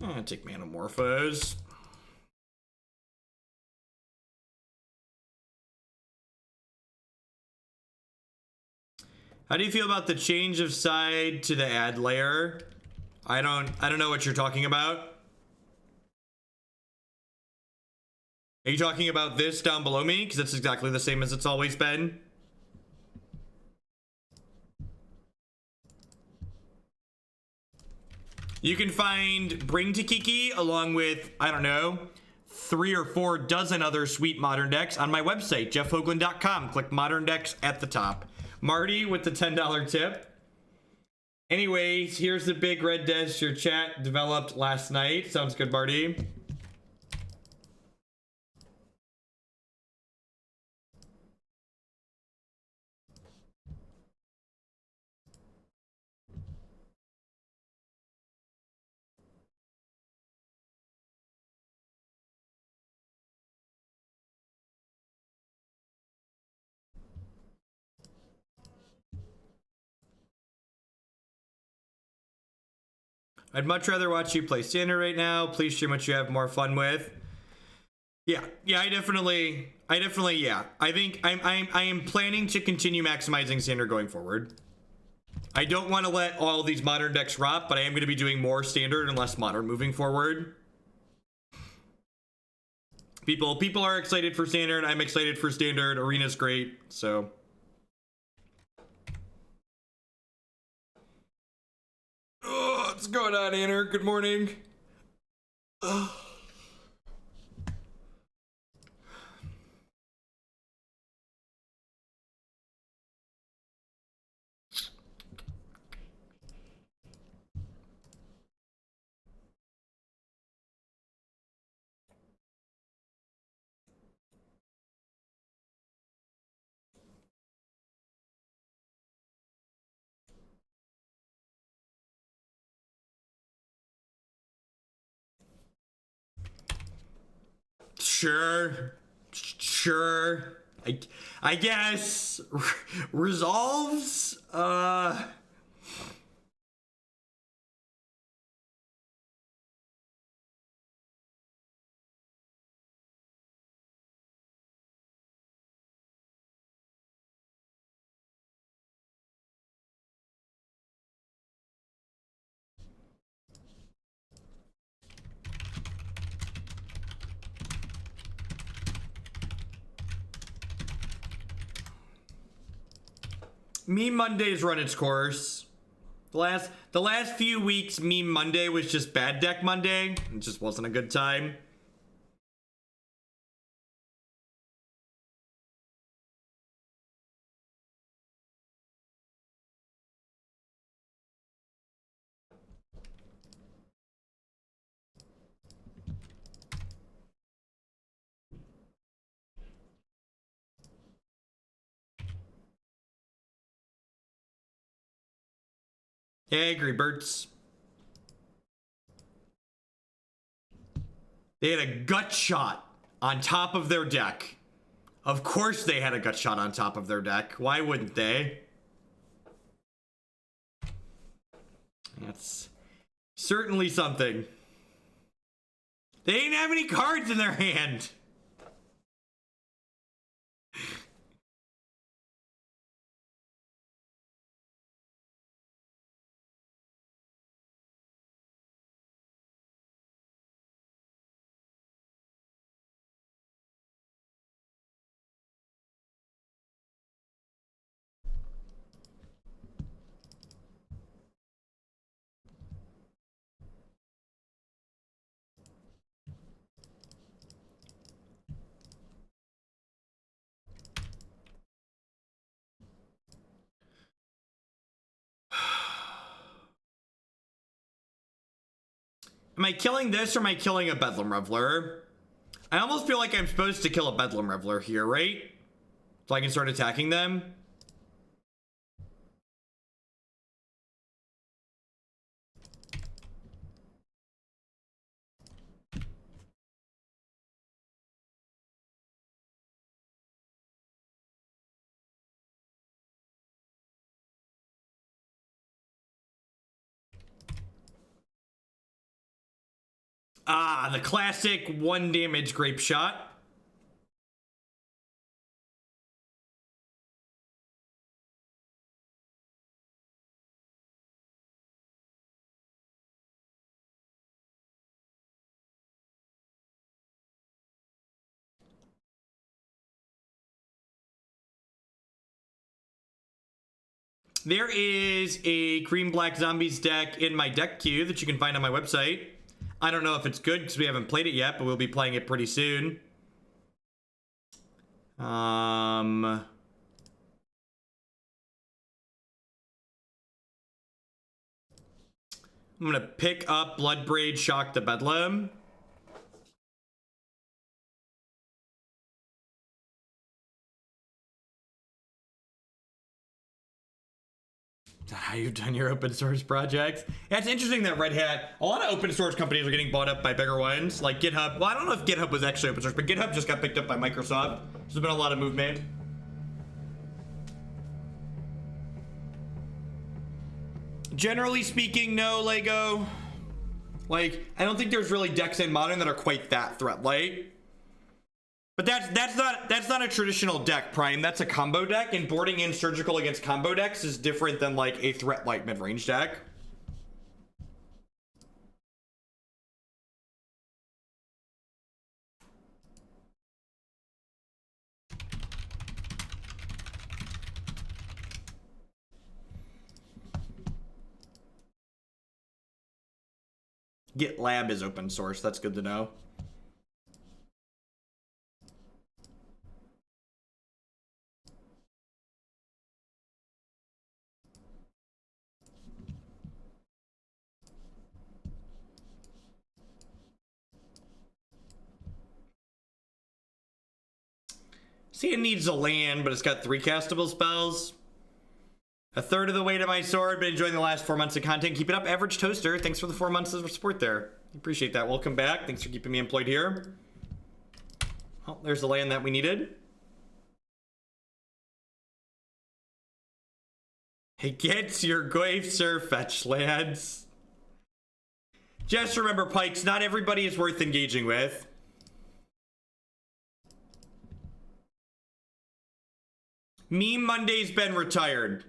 I'll take Manamorphose. How do you feel about the change of side to the ad layer? I don't know what you're talking about. Are you talking about this down below me? Because it's exactly the same as it's always been. You can find Bring to Kiki along with, I don't know, 3 or 4 dozen other sweet modern decks on my website, jeffhoagland.com. Click Modern Decks at the top. Marty with the $10 tip. Anyways, here's the big red desk your chat developed last night. Sounds good, Marty. I'd much rather watch you play standard right now. Please stream what you have more fun with. Yeah, I definitely, yeah. I think I am planning to continue maximizing standard going forward. I don't want to let all these modern decks rot, but I am going to be doing more standard and less modern moving forward. People are excited for standard. I'm excited for standard. Arena's great, so. Oh, what's going on, Anner? Good morning. Sure. I guess resolves. Meme Monday's run its course. The last few weeks, Meme Monday was just bad deck Monday. It just wasn't a good time. Yeah, I agree, Berts. They had a gut shot on top of their deck. Of course they had a gut shot on top of their deck. Why wouldn't they? That's certainly something. They didn't have any cards in their hand. Am I killing this or am I killing a Bedlam Reveler? I almost feel like I'm supposed to kill a Bedlam Reveler here, right? So I can start attacking them. Ah, the classic 1 damage grape shot. There is a green-black zombies deck in my deck queue that you can find on my website. I don't know if it's good because we haven't played it yet, but we'll be playing it pretty soon. I'm gonna pick up Bloodbraid Shock the Bedlam. How you've done your open source projects. Yeah, it's interesting that Red Hat, a lot of open source companies are getting bought up by bigger ones, like GitHub. Well, I don't know if GitHub was actually open source, but GitHub just got picked up by Microsoft. There's been a lot of movement. Generally speaking, no, Lego. Like, I don't think there's really decks in Modern that are quite that threat light. But that's not a traditional deck, Prime. That's a combo deck, and boarding in surgical against combo decks is different than like a threat light mid-range deck. GitLab is open source. That's good to know. See, it needs a land, but it's got 3 castable spells. A third of the way to my sword, but enjoying the last 4 months of content. Keep it up, Average Toaster. Thanks for the 4 months of support there. Appreciate that. Welcome back. Thanks for keeping me employed here. Oh, there's the land that we needed. It gets your Goyf Sir fetch lands. Just remember, Pikes, not everybody is worth engaging with. Meme Monday's been retired.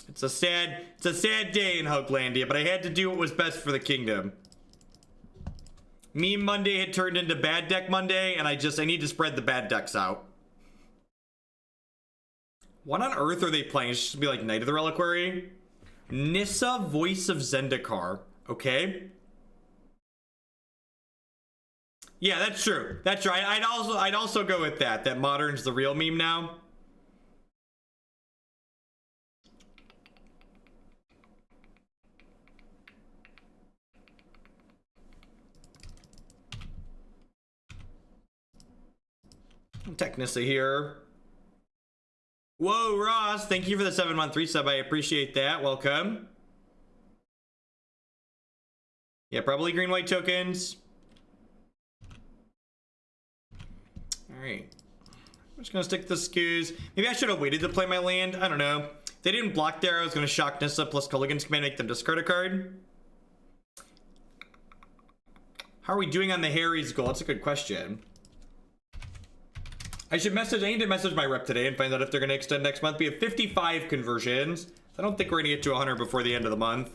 It's a sad day in Hoaglandia, but I had to do what was best for the kingdom. Meme Monday had turned into Bad Deck Monday, and I need to spread the bad decks out. What on earth are they playing? It's just gonna be like Knight of the Reliquary. Nissa, Voice of Zendikar. Okay. Yeah, that's true. That's right. I'd also go with that. That Modern's the real meme now. Technissa here. Whoa, Ross, thank you for the 7-month resub. I appreciate that. Welcome. Yeah, probably green-white tokens. Alright. I'm just gonna stick to the skews. Maybe I should have waited to play my land. I don't know. If they didn't block there, I was gonna shock Nissa plus Kolaghan's command, make them discard a card. How are we doing on the Harry's goal? That's a good question. I need to message my rep today and find out if they're going to extend next month. We have 55 conversions. I don't think we're going to get to 100 before the end of the month.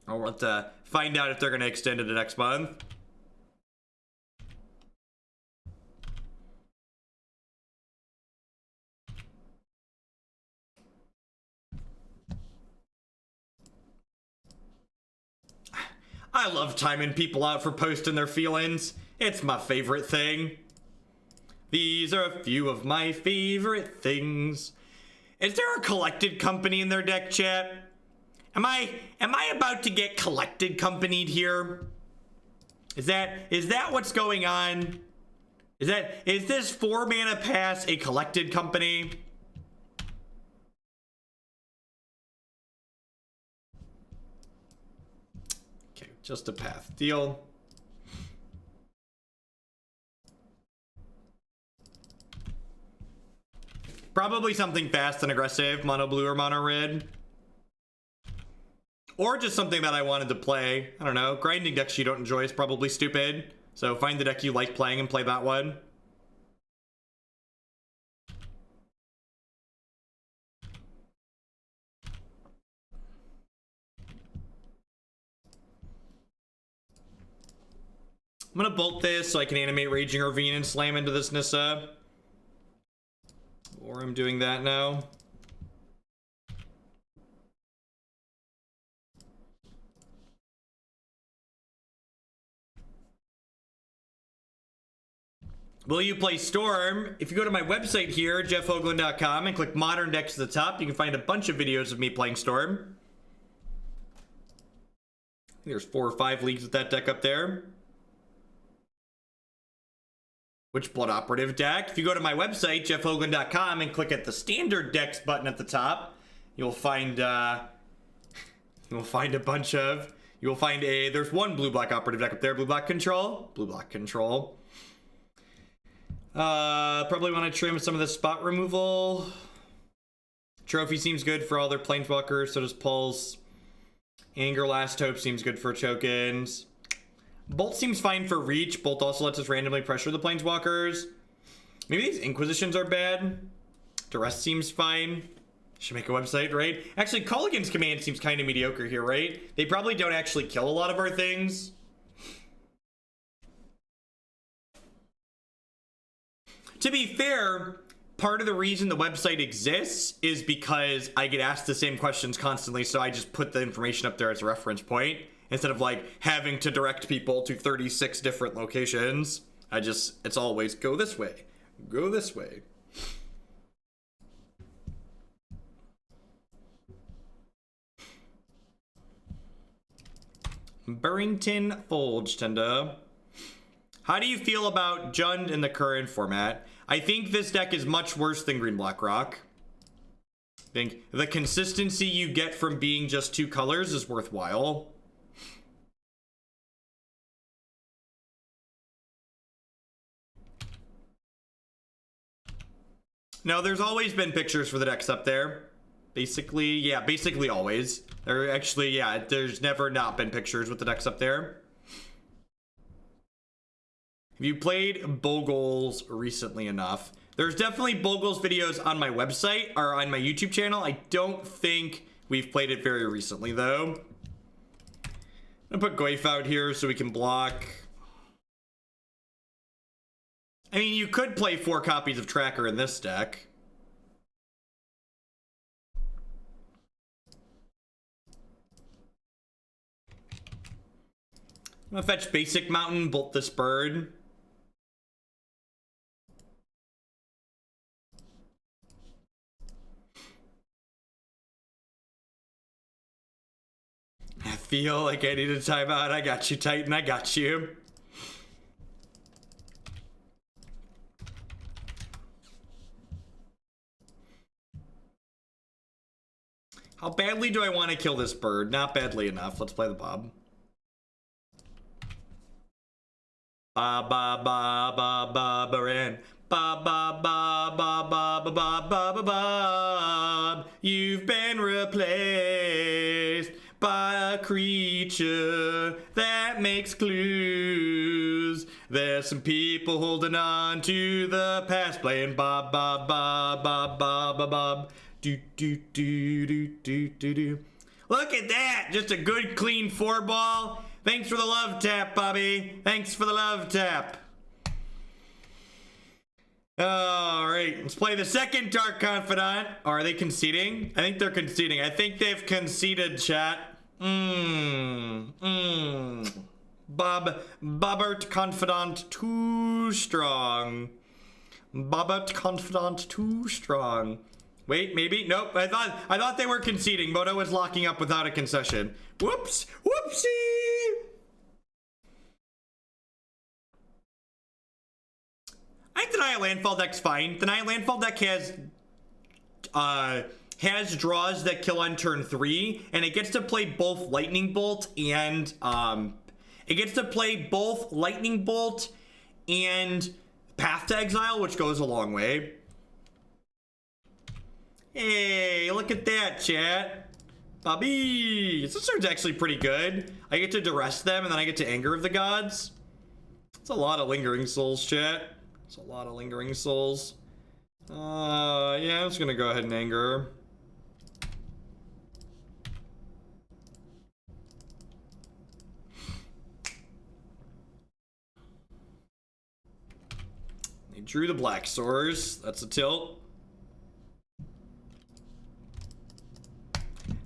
I'll want to find out if they're going to extend it to next month. I love timing people out for posting their feelings. It's my favorite thing. These are a few of my favorite things. Is there a collected company in their deck, chat? Am I about to get collected companied here? Is that what's going on? Is this 4-mana pass a collected company? Okay, just a path deal. Probably something fast and aggressive, mono blue or mono red. Or just something that I wanted to play. I don't know. Grinding decks you don't enjoy is probably stupid. So find the deck you like playing and play that one. I'm gonna bolt this so I can animate Raging Ravine and slam into this Nissa. Or I'm doing that now. Will you play Storm? If you go to my website here, jeffhoagland.com, and click Modern Decks at the top, you can find a bunch of videos of me playing Storm. I think there's 4 or 5 leagues with that deck up there. Which Blood Operative deck? If you go to my website, jeffhoagland.com, and click at the Standard Decks button at the top, you'll find a bunch of... There's one Blue-Black Operative deck up there. Blue-Black Control. Blue-Black Control. Probably want to trim some of the spot removal. Trophy seems good for all their planeswalkers, so does Pulse. Anger Last Hope seems good for tokens. Bolt seems fine for reach. Bolt also lets us randomly pressure the planeswalkers. Maybe these Inquisitions are bad. Duress seems fine. Should make a website, right? Actually, Kolaghan's command seems kind of mediocre here, right? They probably don't actually kill a lot of our things. To be fair, part of the reason the website exists is because I get asked the same questions constantly, so I just put the information up there as a reference point instead of like having to direct people to 36 different locations. It's always go this way, go this way. Burrington Folge Tenda. How do you feel about Jund in the current format? I think this deck is much worse than Green Black Rock. I think the consistency you get from being just 2 colors is worthwhile. No, there's always been pictures for the decks up there. Basically always. There's never not been pictures with the decks up there. Have you played Bogles recently enough? There's definitely Bogles videos on my website or on my YouTube channel. I don't think we've played it very recently though. I'm gonna put Goyf out here so we can block. I mean, you could play 4 copies of Tracker in this deck. I'm gonna fetch Basic Mountain, bolt this bird. I feel like I need a timeout. I got you, Titan. I got you. How badly do I want to kill this bird? Not badly enough. Let's play the Bob. Ba ba ba ba ba baran. Ba ba ba ba ba ba ba ba ba ba. You've been replaced by a creature that makes clues. There's some people holding on to the past, playing ba ba ba ba ba ba ba. Do do do do do do do. Look at that! Just a good clean 4-ball. Thanks for the love tap, Bobby. Thanks for the love tap. All right, let's play the second Dark Confidant. Oh, are they conceding? I think they're conceding. I think they've conceded, chat. Bobbert Confidant too strong. Bobbert Confidant too strong. Wait, maybe? Nope. I thought they were conceding. Moto was locking up without a concession. Whoops. Whoopsie. I think the Nihil Landfall deck's fine. The Nihil Landfall deck has draws that kill on turn 3, and it gets to play both Lightning Bolt and Path to Exile, which goes a long way. Hey, look at that, chat. Bobby! This turn's actually pretty good. I get to Duress them, and then I get to Anger of the Gods. It's a lot of Lingering Souls, chat. It's a lot of Lingering Souls. Yeah, I'm just gonna go ahead and Anger. They drew the Black Swords. That's a tilt.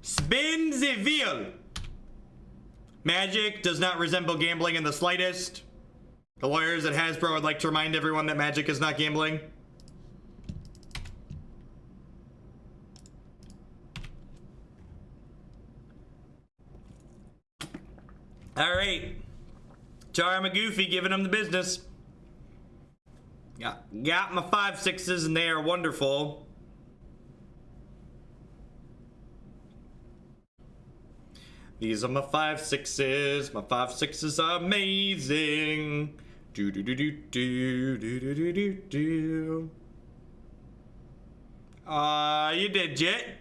Spin the wheel. Magic does not resemble gambling in the slightest. The lawyers at Hasbro would like to remind everyone that Magic is not gambling. All right. Tarmogoyf giving them the business. Got my 5/6s and they are wonderful. These are my 5/6s. My 5/6s are amazing. Do do do do do do do do do do. You did, Jet.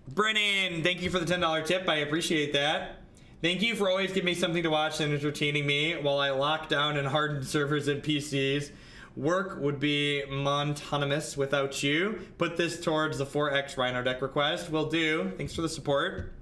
Brennan, thank you for the $10 tip. I appreciate that. Thank you for always giving me something to watch and entertaining me while I lock down and harden servers and PCs. Work would be monotonous without you. Put this towards the 4X Rhino deck request. Will do. Thanks for the support.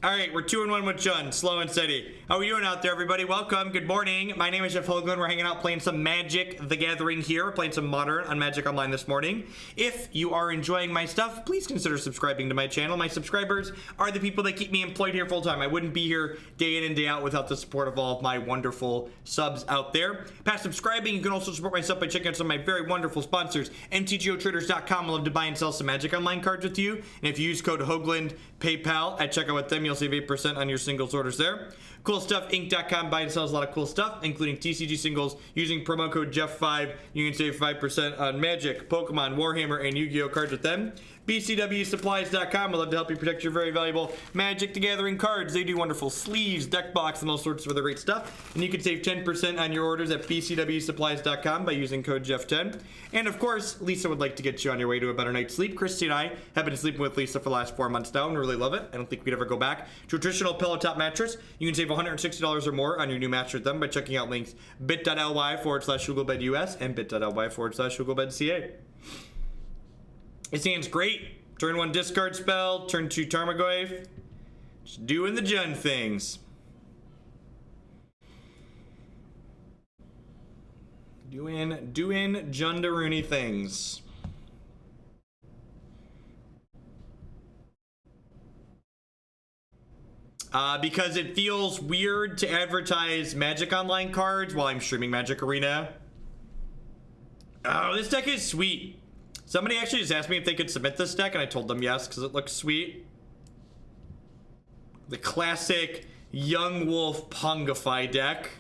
All right, we're 2-1 with Jun, slow and steady. How are we doing out there, everybody? Welcome, good morning. My name is Jeff Hoagland. We're hanging out playing some Magic the Gathering here. We're playing some Modern on Magic Online this morning. If you are enjoying my stuff, please consider subscribing to my channel. My subscribers are the people that keep me employed here full time. I wouldn't be here day in and day out without the support of all of my wonderful subs out there. Past subscribing, you can also support my stuff by checking out some of my very wonderful sponsors. MTGOtraders.com. I love to buy and sell some Magic Online cards with you. And if you use code Hoagland PayPal at checkout with them, you'll save 8% on your singles orders there. CoolStuffInc.com buy and sells a lot of cool stuff, including TCG singles. Using promo code Jeff5, you can save 5% on Magic, Pokemon, Warhammer, and Yu-Gi-Oh cards with them. BCWSupplies.com. I'd love to help you protect your very valuable Magic the Gathering cards. They do wonderful sleeves, deck box, and all sorts of other great stuff. And you can save 10% on your orders at BCWSupplies.com by using code Jeff10. And of course, Lisa would like to get you on your way to a better night's sleep. Christy and I have been sleeping with Lisa for the last 4 months now and really love it. I don't think we'd ever go back to a traditional pillow top mattress. You can save $160 or more on your new mattress with them by checking out links bit.ly/HugoBedUS and bit.ly/HugoBedCA. His hand's great. Turn 1 discard spell, turn 2 Tarmogoyf. Just doing the Jun things. Doing Jundaroony things. Because it feels weird to advertise Magic Online cards while I'm streaming Magic Arena. Oh, this deck is sweet. Somebody actually just asked me if they could submit this deck, and I told them yes, because it looks sweet. The classic Young Wolf Pongify deck.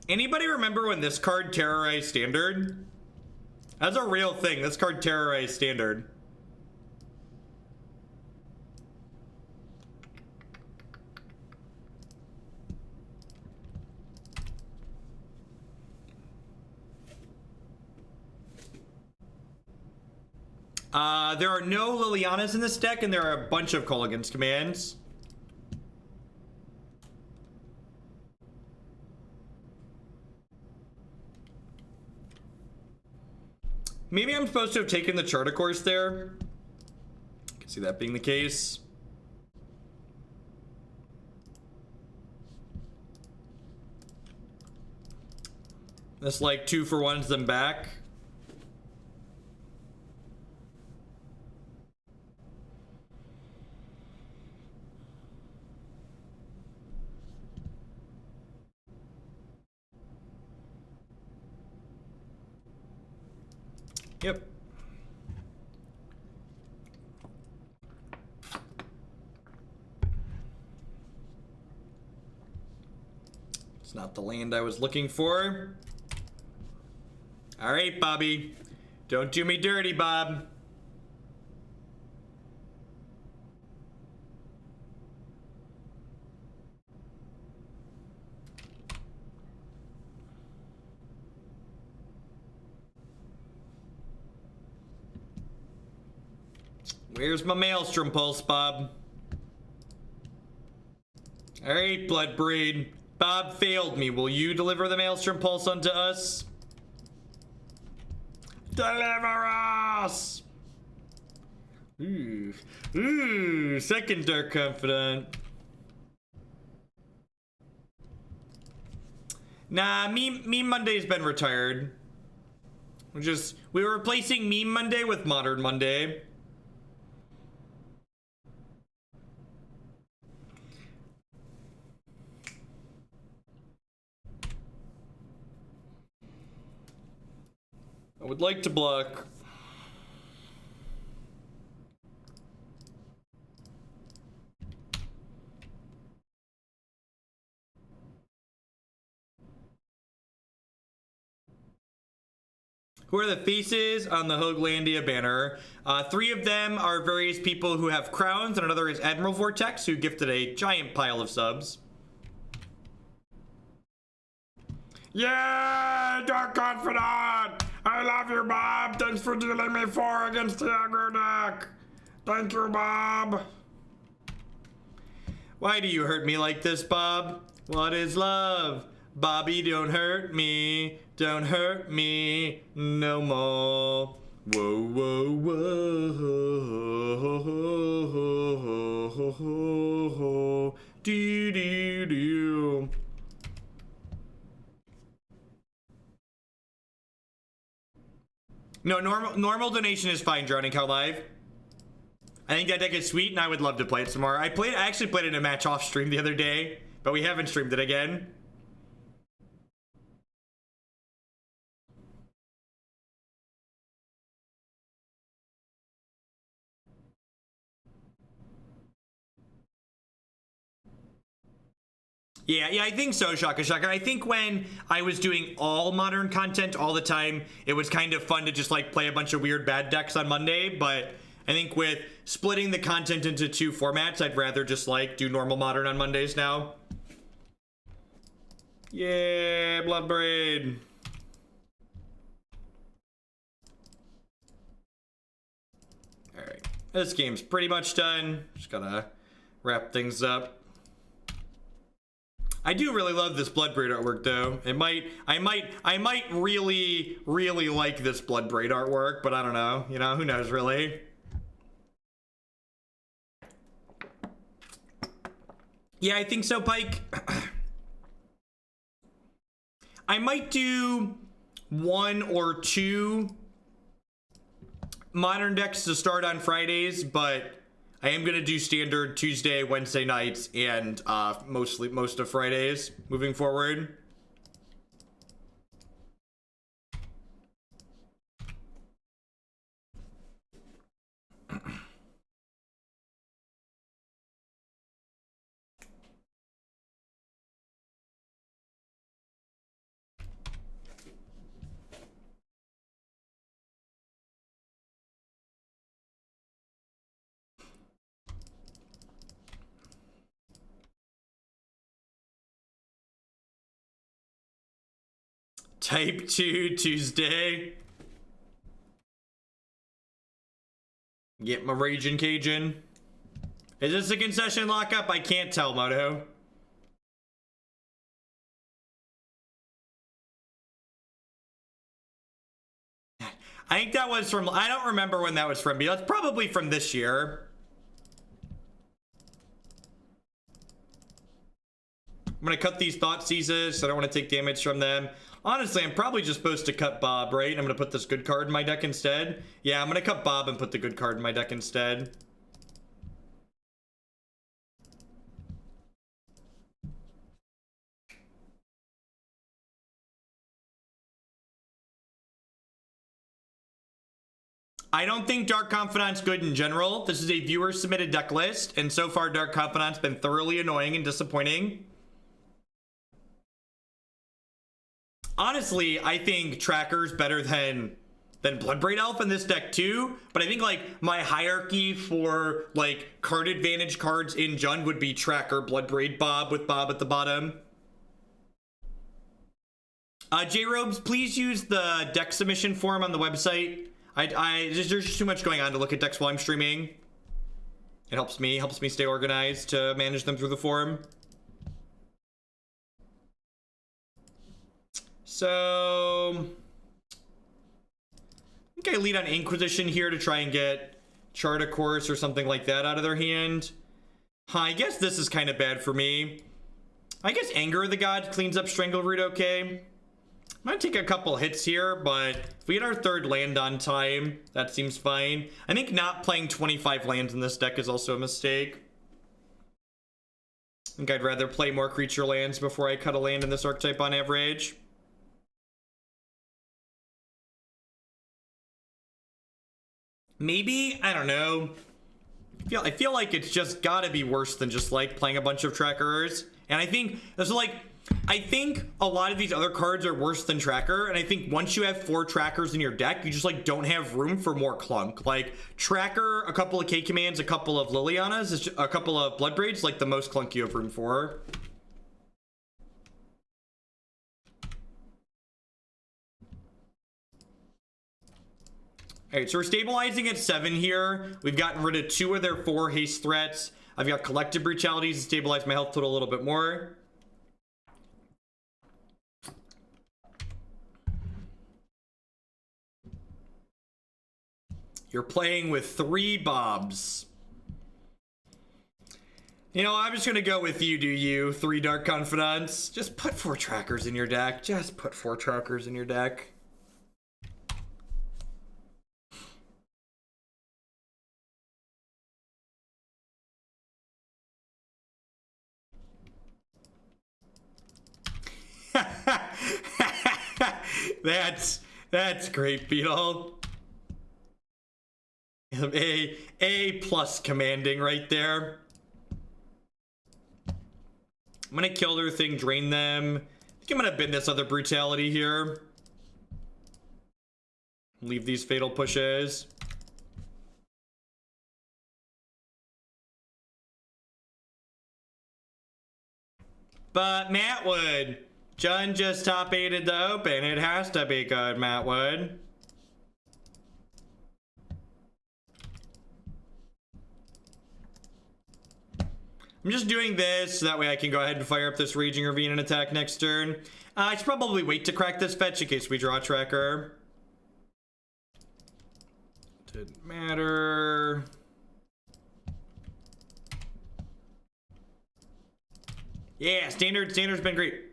Anybody remember when this card terrorized Standard? That's a real thing. This card terrorized Standard. There are no Lilianas in this deck, and there are a bunch of Kolaghan's commands. Maybe I'm supposed to have taken the Charter course there. I can see that being the case. This like 2-for-1s them back. Yep. It's not the land I was looking for. All right, Bobby. Don't do me dirty, Bob. Where's my Maelstrom Pulse, Bob? All right, Bloodbraid. Bob failed me. Will you deliver the Maelstrom Pulse unto us? Deliver us! Ooh, second Dark Confidant. Nah, Meme Monday's been retired. We were replacing Meme Monday with Modern Monday. I would like to block. Who are the faces on the Hoaglandia banner? 3 of them are various people who have crowns, and another is Admiral Vortex, who gifted a giant pile of subs. Yeah, Dark Confidant! I love you, Bob! Thanks for dealing me 4 against the aggro deck! Thank you, Bob! Why do you hurt me like this, Bob? What is love? Bobby, don't hurt me. Don't hurt me no more. Whoa, whoa, whoa. Do, do, do. No, normal donation is fine, Drowning Cow Live. I think that deck is sweet, and I would love to play it some more. I actually played it in a match off stream the other day, but we haven't streamed it again. Yeah, I think so, Shaka Shaka. I think when I was doing all modern content all the time, it was kind of fun to just like play a bunch of weird bad decks on Monday, but I think with splitting the content into 2 formats, I'd rather just like do normal modern on Mondays now. Yeah, Bloodbraid. All right, this game's pretty much done. Just gotta wrap things up. I do really love this Bloodbraid artwork, though. I might really like this Bloodbraid artwork, but I don't know. You know, who knows, really? Yeah, I think so, Pike. I might do 1 or 2 modern decks to start on Fridays, but I am gonna do standard Tuesday, Wednesday nights, and most of Fridays moving forward. Type 2 Tuesday. Get my Raging Cajun. Is this a concession lockup? I can't tell, Moto. I think that was from, I don't remember when that was from, but that's probably from this year. I'm gonna cut these Thoughtseizes, so I don't want to take damage from them. Honestly, I'm probably just supposed to cut Bob, right? I'm gonna put this good card in my deck instead. Yeah, I'm gonna cut Bob and put the good card in my deck instead. I don't think Dark Confidant's good in general. This is a viewer-submitted deck list, and so far Dark Confidant's been thoroughly annoying and disappointing. Honestly, I think Tracker's better than Bloodbraid Elf in this deck too, but I think like my hierarchy for like card advantage cards in Jund would be Tracker, Bloodbraid, Bob with Bob at the bottom. J-Robes, please use the deck submission form on the website. There's just too much going on to look at decks while I'm streaming. It helps me stay organized to manage them through the forum. So I think I lead on Inquisition here to try and get Chart a Course or something like that out of their hand. I guess this is kind of bad for me. I guess Anger of the God cleans up Strangleroot okay. I'm gonna take a couple hits here, but if we get our third land on time, that seems fine. I think not playing 25 lands in this deck is also a mistake. I think I'd rather play more creature lands before I cut a land in this archetype on average. Maybe, I don't know. I feel like it's just gotta be worse than just like playing a bunch of trackers. And I think that's like, I think a lot of these other cards are worse than Tracker, and I think once you have 4 trackers in your deck, you just like don't have room for more clunk. Like Tracker, a couple of K commands, a couple of Lilianas, a couple of Bloodbraids, like the most clunk you have room for. All right, so we're stabilizing at 7 here. We've gotten rid of 2 of their 4 haste threats. I've got Collective Brutality to stabilize my health total a little bit more. You're playing with 3 Bobs. You know, I'm just gonna go with you, do you? 3 Dark Confidants. Just put 4 trackers in your deck. Just put 4 trackers in your deck. That's great, Beetle. A plus commanding right there. I'm gonna kill their thing, drain them. I think I'm gonna bin this other brutality here. Leave these fatal pushes. But Matt Wood, Jund just top 8'd the open. It has to be good, Matt Wood. I'm just doing this so that way I can go ahead and fire up this Raging Ravine and attack next turn. I should probably wait to crack this fetch in case we draw a tracker. Didn't matter. Yeah, standard's been great.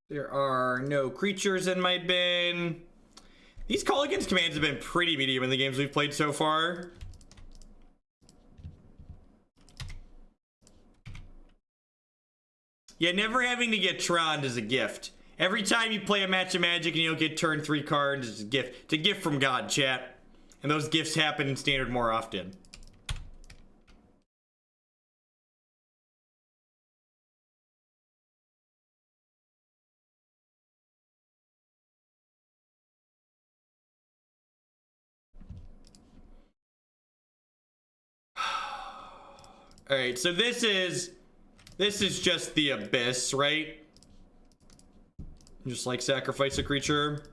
There are no creatures in my bin. These Kolaghan's commands have been pretty medium in the games we've played so far. Yeah, never having to get Troned is a gift. Every time you play a match of Magic and you don't get turn 3 cards, it's a gift. It's a gift from God, chat. And those gifts happen in Standard more often. All right, so this is just the Abyss, right? Just like sacrifice a creature.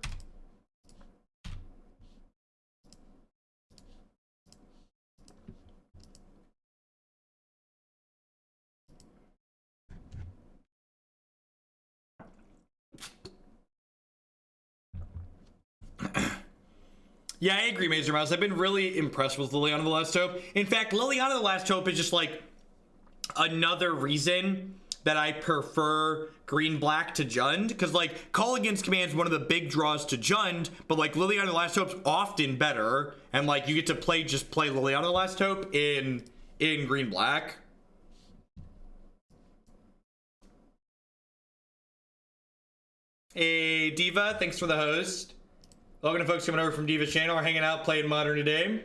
Yeah, I agree, Major Mouse. I've been really impressed with Liliana the Last Hope. In fact, Liliana the Last Hope is just like another reason that I prefer green-black to Jund. Because like Kolaghan's command is one of the big draws to Jund, but like Liliana the Last Hope's often better. And like you get to play Liliana the Last Hope in in green-black. Hey, Diva, thanks for the host. Welcome to folks coming over from Diva's channel. We're hanging out, playing Modern today.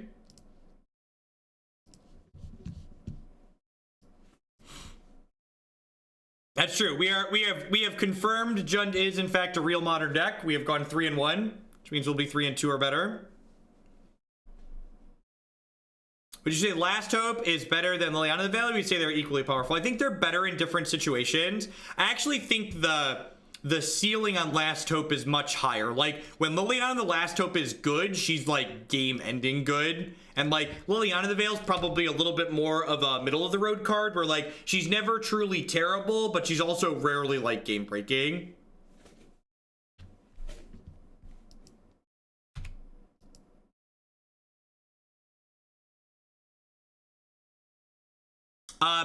That's true. We have confirmed Jund is in fact a real Modern deck. We have gone 3-1, which means we'll be 3-2 or better. Would you say Last Hope is better than Liliana of the Valley? We'd say they're equally powerful. I think they're better in different situations. I actually think the ceiling on Last Hope is much higher. Like, when Liliana of the Last Hope is good, she's like game-ending good. And like, Liliana of the Veil is probably a little bit more of a middle-of-the-road card, where like, she's never truly terrible, but she's also rarely like game-breaking.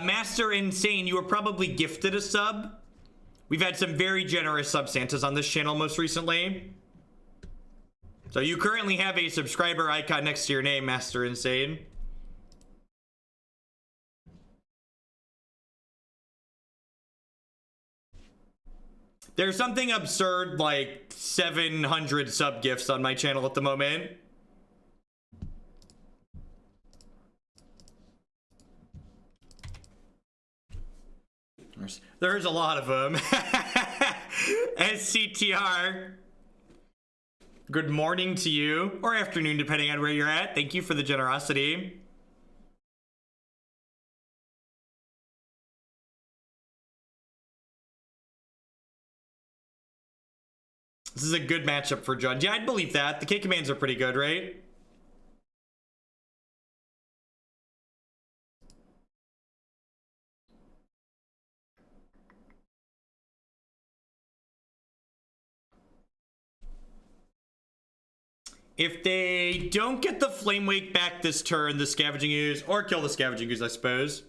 Master Insane, you were probably gifted a sub. We've had some very generous sub Santas on this channel most recently. So you currently have a subscriber icon next to your name, Master Insane. There's something absurd like 700 sub gifts on my channel at the moment. There's a lot of them. SCTR. Good morning to you, or afternoon, depending on where you're at. Thank you for the generosity. This is a good matchup for Judge. Yeah, I'd believe that. The K commands are pretty good, right? If they don't get the Flame Wake back this turn, the Scavenging Ooze, or kill the Scavenging Ooze, I suppose.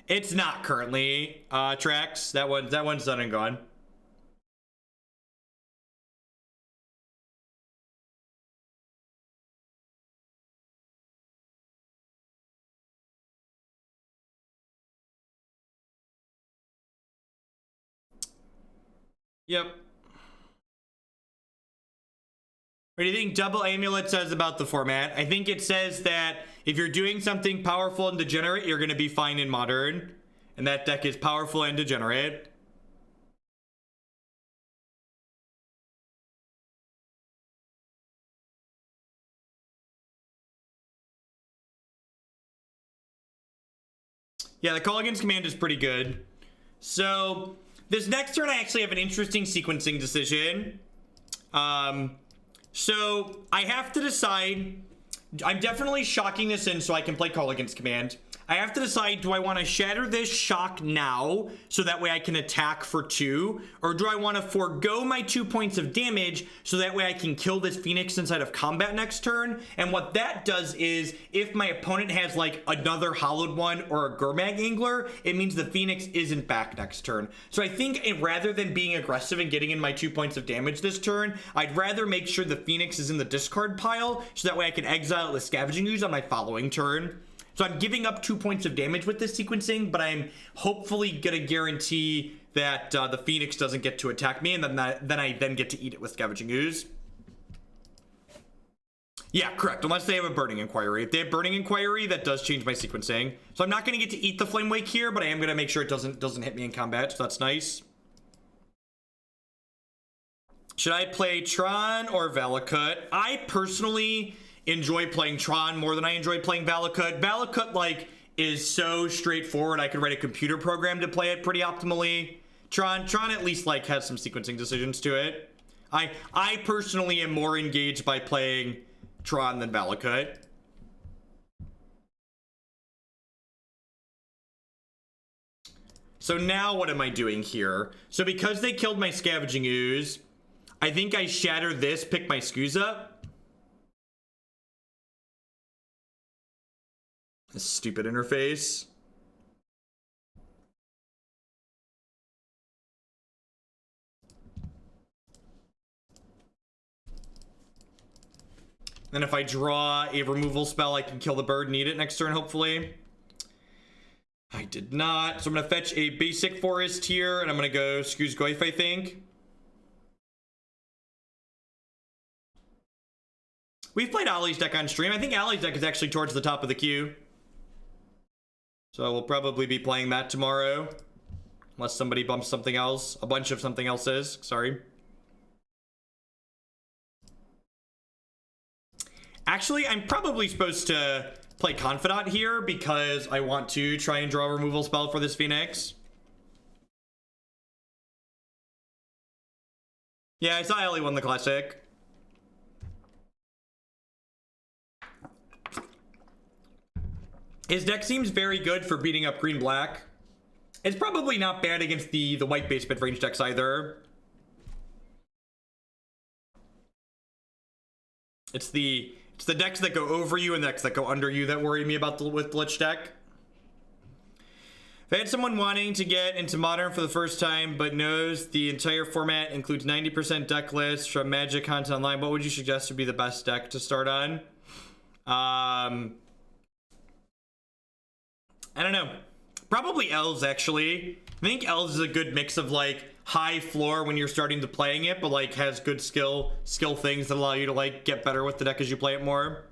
It's not currently tracks. That one's done and gone. Yep. What do you think Double Amulet says about the format? I think it says that if you're doing something powerful and degenerate, you're going to be fine in Modern. And that deck is powerful and degenerate. Yeah, the Kolaghan's command is pretty good. So, this next turn I actually have an interesting sequencing decision. So, I have to decide. I'm definitely shocking this in so I can play Kolaghan's command. I have to decide, do I want to shatter this shock now so that way I can attack for 2? Or do I want to forego my 2 points of damage so that way I can kill this Phoenix inside of combat next turn? And what that does is, if my opponent has like another Hollowed One or a Gurmag Angler, it means the Phoenix isn't back next turn. So I think rather than being aggressive and getting in my 2 points of damage this turn, I'd rather make sure the Phoenix is in the discard pile so that way I can exile the Scavenging Ooze on my following turn. So I'm giving up 2 points of damage with this sequencing, but I'm hopefully going to guarantee that the Phoenix doesn't get to attack me, and then I get to eat it with Scavenging Ooze. Yeah, correct. Unless they have a Burning Inquiry. If they have Burning Inquiry, that does change my sequencing. So I'm not going to get to eat the Flame Wake here, but I am going to make sure it doesn't hit me in combat, so that's nice. Should I play Tron or Valakut? I personally enjoy playing Tron more than I enjoy playing Valakut. Valakut, like, is so straightforward. I could write a computer program to play it pretty optimally. Tron at least, like, has some sequencing decisions to it. I personally am more engaged by playing Tron than Valakut. So now what am I doing here? So because they killed my Scavenging Ooze, I think I shatter this, pick my Skooz up. This stupid interface. Then if I draw a removal spell, I can kill the bird and eat it next turn, hopefully. I did not. So I'm going to fetch a basic forest here, and I'm going to go Tarmogoyf, I think. We've played Ollie's deck on stream. I think Ollie's deck is actually towards the top of the queue. So we'll probably be playing that tomorrow. Unless somebody bumps something else. A bunch of something else's. Sorry. Actually, I'm probably supposed to play Confidant here because I want to try and draw a removal spell for this Phoenix. Yeah, I saw Ellie won the Classic. His deck seems very good for beating up green-black. It's probably not bad against the white-based mid-range decks either. It's the decks that go over you and decks that go under you that worry me about with Lich deck. If I had someone wanting to get into Modern for the first time but knows the entire format includes 90% deck lists from Magic content online, what would you suggest would be the best deck to start on? I don't know. Probably Elves, actually. I think Elves is a good mix of, like, high floor when you're starting to playing it, but, like, has good skill things that allow you to, like, get better with the deck as you play it more.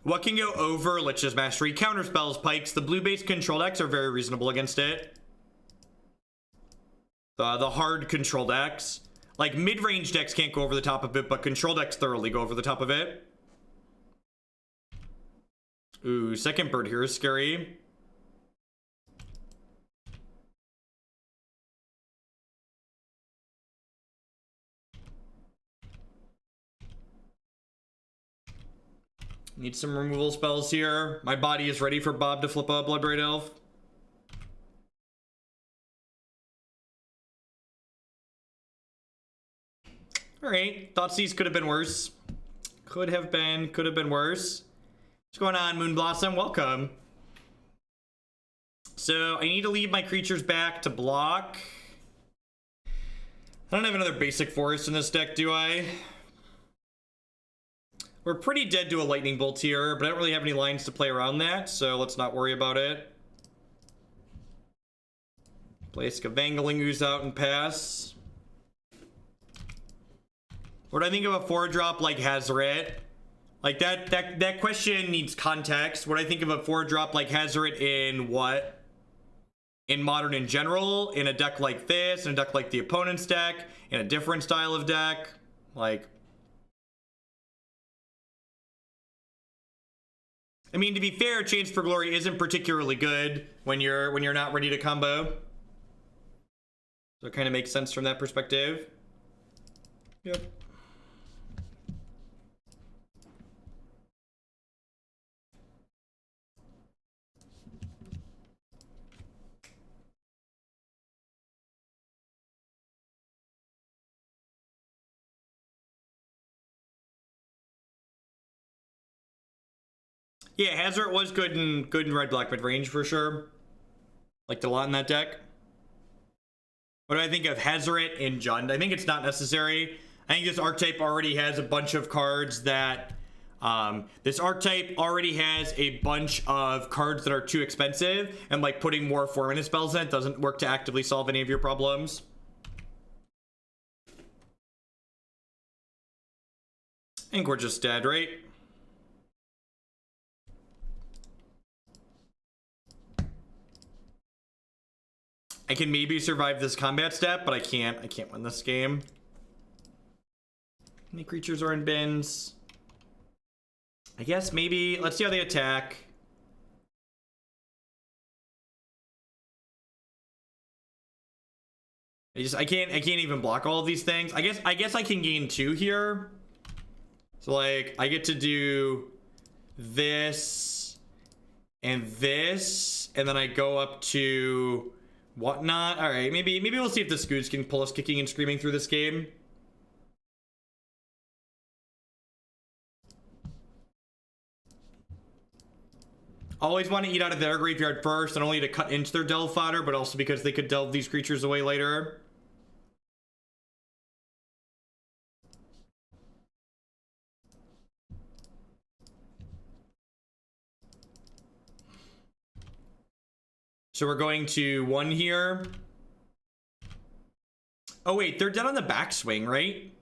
What can go over Lich's Mastery? Counterspells, Pikes. The blue-based control decks are very reasonable against it. The hard control decks. Like, mid-range decks can't go over the top of it, but control decks thoroughly go over the top of it. Ooh, second bird here is scary. Need some removal spells here. My body is ready for Bob to flip a Bloodbraid Elf. Alright, Thoughtseize could have been worse. Could have been worse. What's going on, Moonblossom? Welcome. So, I need to leave my creatures back to block. I don't have another basic forest in this deck, do I? We're pretty dead to a lightning bolt here, but I don't really have any lines to play around that, so let's not worry about it. Play Scavenging Ooze out and pass. What do I think of a 4-drop like Hazoret? Like, that question needs context. What I think of a 4-drop like Hazoret in what? In Modern in general? In a deck like this? In a deck like the opponent's deck? In a different style of deck? Like... I mean, to be fair, Chance for Glory isn't particularly good when you're not ready to combo. So it kind of makes sense from that perspective. Yep. Yeah, Hazoret was good in red-black mid-range for sure. Liked a lot in that deck. What do I think of Hazoret in Jund? I think it's not necessary. I think this archetype already has a bunch of cards that... this archetype already has a bunch of cards that are too expensive, and like putting more 4-mana spells in it doesn't work to actively solve any of your problems. I think we're just dead, right? I can maybe survive this combat step, but I can't win this game. How many creatures are in bins? I guess maybe, let's see how they attack. I can't even block all of these things. I guess I can gain 2 here. So like, I get to do this and this, and then I go up to whatnot. All right, maybe we'll see if the Scoots can pull us kicking and screaming through this game. Always want to eat out of their graveyard first, and only to cut into their delve fodder, but also because they could delve these creatures away later. So we're going to 1 here. Oh wait, they're dead on the backswing, right?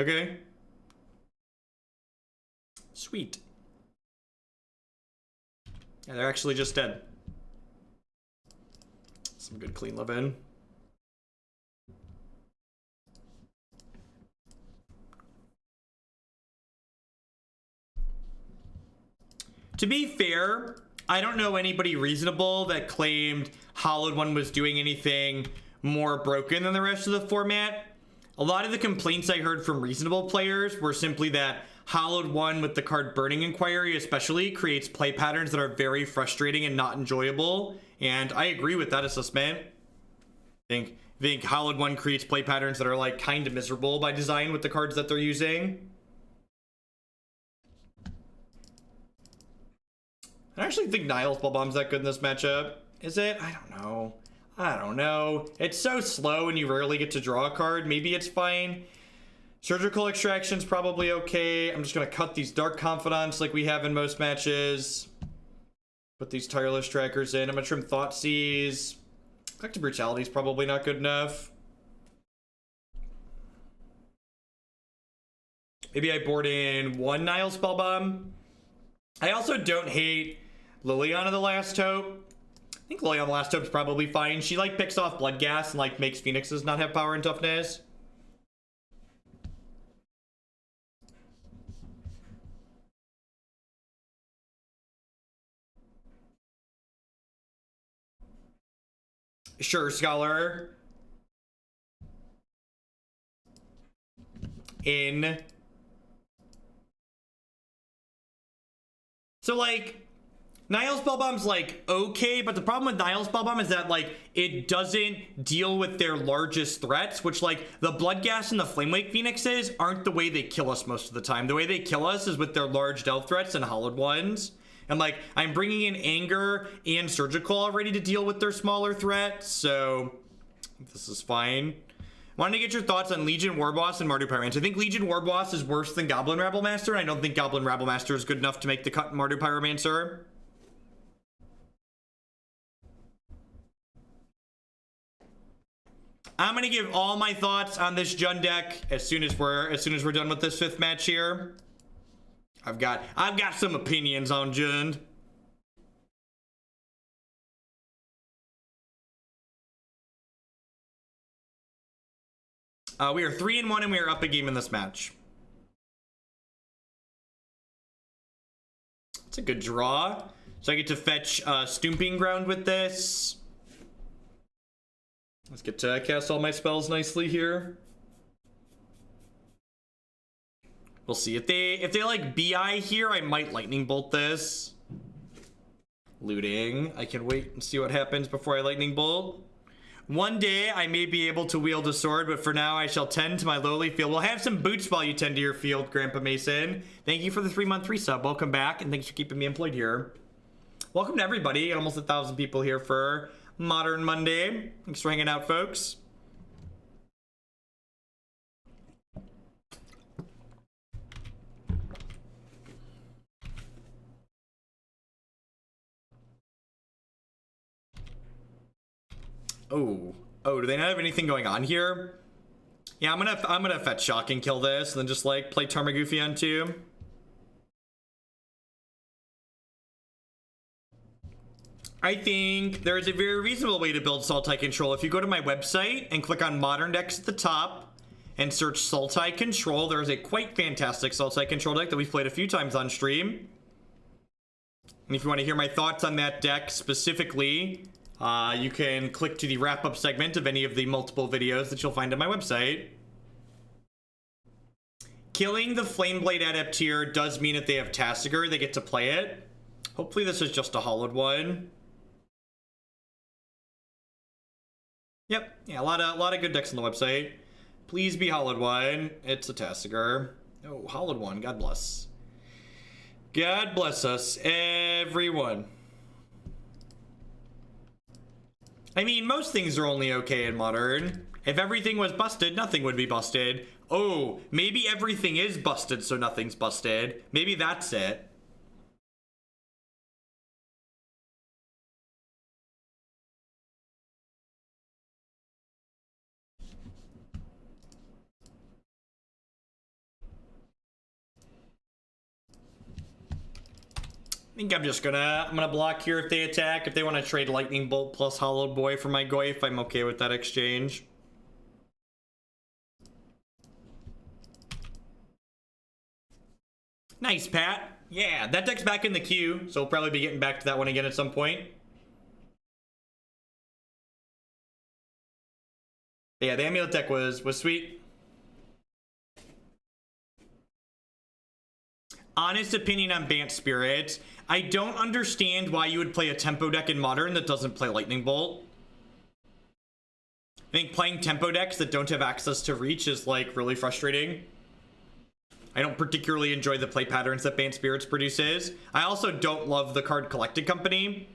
Okay. Sweet. Yeah, they're actually just dead. Some good clean living. To be fair, I don't know anybody reasonable that claimed Hollowed One was doing anything more broken than the rest of the format. A lot of the complaints I heard from reasonable players were simply that Hollowed One with the card Burning Inquiry especially creates play patterns that are very frustrating and not enjoyable. And I agree with that assessment. I think Hollowed One creates play patterns that are like kind of miserable by design with the cards that they're using. I actually think Nihil Spellbomb's that good in this matchup. Is it? I don't know. I don't know. It's so slow and you rarely get to draw a card. Maybe it's fine. Surgical Extraction's probably okay. I'm just going to cut these Dark Confidants like we have in most matches. Put these Tireless Trackers in. I'm going to trim Thoughtseize. Collective Brutality is probably not good enough. Maybe I board in 1 Nihil Spellbomb. I also don't hate Liliana the Last Hope. I think Liliana the Last Hope's probably fine. She like picks off blood gas and like makes phoenixes not have power and toughness. Sure, Scholar. In. So like Nihil Spellbomb's like okay, but the problem with Nihil Spellbomb is that like it doesn't deal with their largest threats, which like the Blood Gas and the Flamewake Phoenixes aren't the way they kill us most of the time. The way they kill us is with their large delve threats and hollowed ones. And like I'm bringing in Anger and Surgical already to deal with their smaller threats, so this is fine. Wanted to get your thoughts on Legion Warboss and Mardu Pyromancer. I think Legion Warboss is worse than Goblin Rabblemaster, and I don't think Goblin Rabblemaster is good enough to make the cut in Mardu Pyromancer. I'm gonna give all my thoughts on this Jund deck as soon as we're done with this 5th match here. I've got some opinions on Jund. We are 3-1 and we are up a game in this match. It's a good draw. So I get to fetch Stomping Ground with this. Let's get to cast all my spells nicely here. We'll see. If they like BI here, I might Lightning Bolt this. Looting. I can wait and see what happens before I Lightning Bolt. One day I may be able to wield a sword, but for now I shall tend to my lowly field. We'll have some boots while you tend to your field, Grandpa Mason. Thank you for the 3-month resub. Welcome back, and thanks for keeping me employed here. Welcome to everybody. Almost 1,000 people here for Modern Monday. Thanks for hanging out, folks. Oh, do they not have anything going on here? Yeah, I'm gonna fetch Shock and kill this, and then just like play Tarmogoyf on 2. I think there is a very reasonable way to build Sultai Control. If you go to my website and click on Modern Decks at the top and search Sultai Control, there is a quite fantastic Sultai Control deck that we've played a few times on stream. And if you want to hear my thoughts on that deck specifically, you can click to the wrap-up segment of any of the multiple videos that you'll find on my website. Killing the Flameblade Adept here does mean that they have Tasigur. They get to play it. Hopefully this is just a hollowed one. Yep, yeah, a lot of good decks on the website. Please be hollowed one. It's a Tasigur. Oh, hollowed one. God bless. God bless us, everyone. I mean, most things are only okay in Modern. If everything was busted, nothing would be busted. Oh, maybe everything is busted so nothing's busted. Maybe that's it. I think I'm gonna block here if they attack. If they want to trade Lightning Bolt plus Hollowed Boy for my Goyf, I'm okay with that exchange. Nice, Pat. Yeah, that deck's back in the queue, so we'll probably be getting back to that one again at some point. But yeah, the Amulet deck was sweet. Honest opinion on Bant Spirit. I don't understand why you would play a tempo deck in Modern that doesn't play Lightning Bolt. I think playing tempo decks that don't have access to reach is like really frustrating. I don't particularly enjoy the play patterns that Bant Spirits produces. I also don't love the card Collected Company.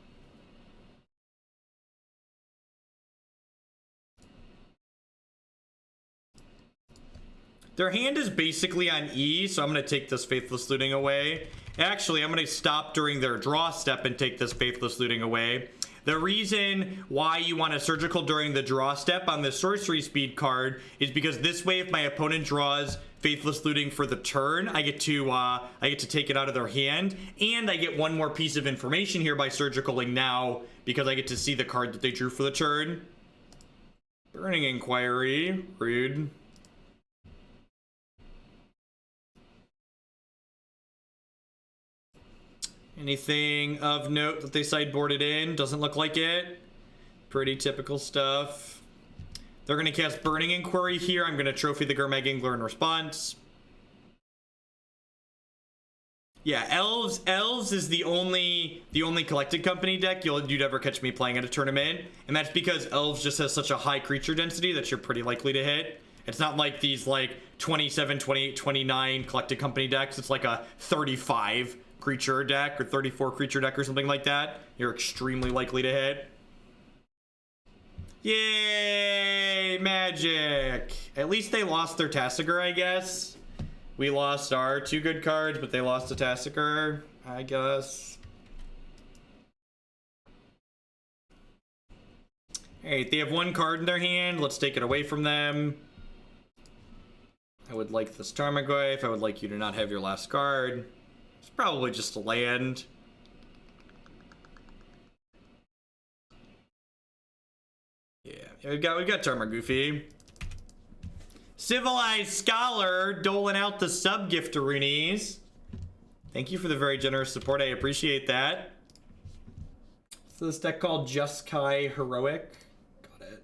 Their hand is basically on E, so I'm going to take this Faithless Looting away. Actually, I'm going to stop during their draw step and take this Faithless Looting away. The reason why you want a Surgical during the draw step on the sorcery speed card is because this way, if my opponent draws Faithless Looting for the turn, I get to take it out of their hand, and I get one more piece of information here by Surgicaling now because I get to see the card that they drew for the turn. Burning Inquiry, rude. Anything of note that they sideboarded in? Doesn't look like it. Pretty typical stuff. They're going to cast Burning Inquiry here. I'm going to trophy the Gurmag Angler in response. Yeah, Elves is the only Collected Company deck you'd ever catch me playing at a tournament. And that's because Elves just has such a high creature density that you're pretty likely to hit. It's not like these like 27, 28, 29 Collected Company decks. It's like a 35 creature deck or 34 creature deck or something like that. You're extremely likely to hit. Yay, Magic. At least they lost their Tasigur, I guess. We lost our two good cards, but they lost a Tasigur, I guess. Hey, they have one card in their hand. Let's take it away from them. I would like this Tarmogoyf. I would like you to not have your last card. It's probably just a land. Yeah, we've got Tarmogoyf. Civilized Scholar doling out the sub giftaroonies. Thank you for the very generous support. I appreciate that. So this deck called Just Kai Heroic. Got it.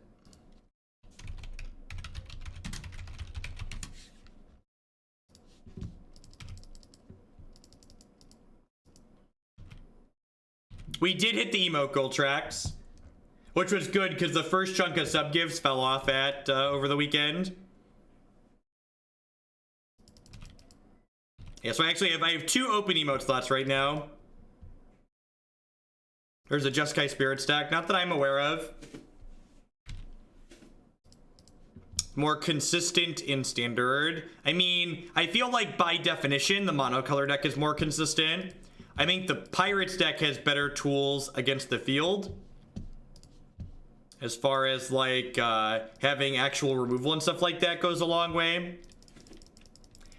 We did hit the emote goal tracks, which was good because the first chunk of sub gifts fell off at over the weekend. Yeah, so I have two open emote slots right now. There's a Just Kai Spirit stack, not that I'm aware of. More consistent in Standard. I mean, I feel like by definition, the monocolor deck is more consistent. I think the Pirates deck has better tools against the field. As far as like having actual removal and stuff like that goes a long way.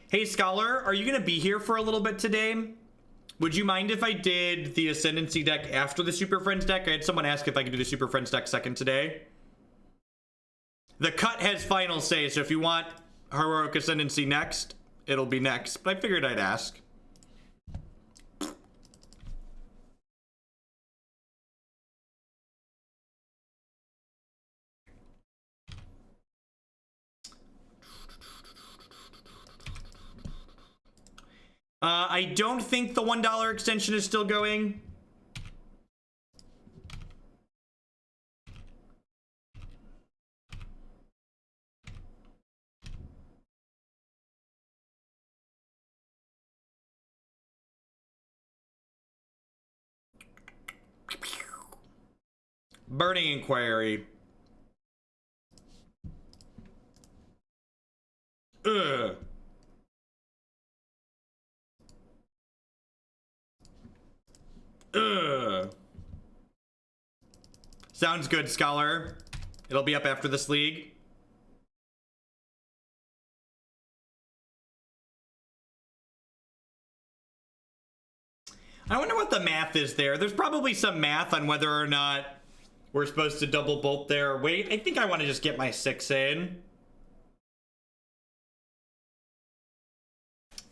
Hey, Scholar, are you going to be here for a little bit today? Would you mind if I did the Ascendancy deck after the Super Friends deck? I had someone ask if I could do the Super Friends deck second today. The cut has final say, so if you want Heroic Ascendancy next, it'll be next. But I figured I'd ask. I don't think the $1 extension is still going. Burning Inquiry. Ugh. Ugh. Sounds good, Scholar. It'll be up after this league. I wonder what the math is there. There's probably some math on whether or not we're supposed to double bolt there. Wait, I think I want to just get my 6 in.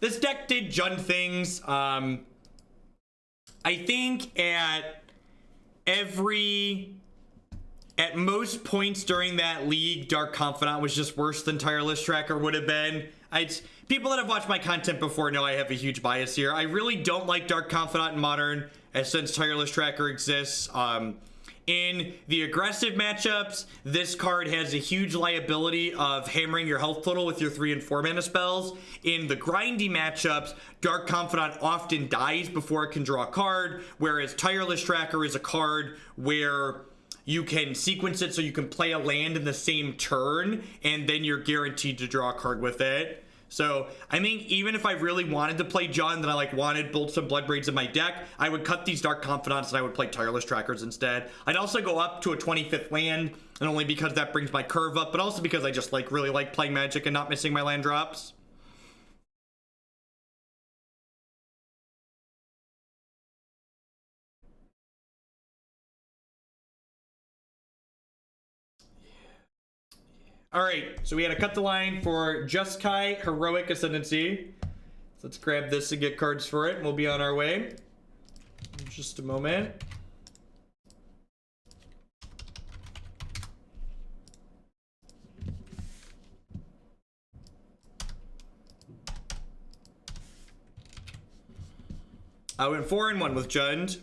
This deck did Jund things. I think at most points during that league, Dark Confidant was just worse than Tireless Tracker would have been. People that have watched my content before know I have a huge bias here. I really don't like Dark Confidant in Modern, since Tireless Tracker exists. In the aggressive matchups, this card has a huge liability of hammering your health total with your 3 and 4 mana spells. In the grindy matchups, Dark Confidant often dies before it can draw a card, whereas Tireless Tracker is a card where you can sequence it so you can play a land in the same turn, and then you're guaranteed to draw a card with it. So I think even if I really wanted to play Jund and I wanted both some Bloodbraids in my deck, I would cut these Dark Confidants and I would play Tireless Trackers instead. I'd also go up to a 25th land, and only because that brings my curve up, but also because I just really like playing Magic and not missing my land drops. All right, so we had to cut the line for Just Kai Heroic Ascendancy. So let's grab this and get cards for it, and we'll be on our way in just a moment. I went 4-1 with Jund.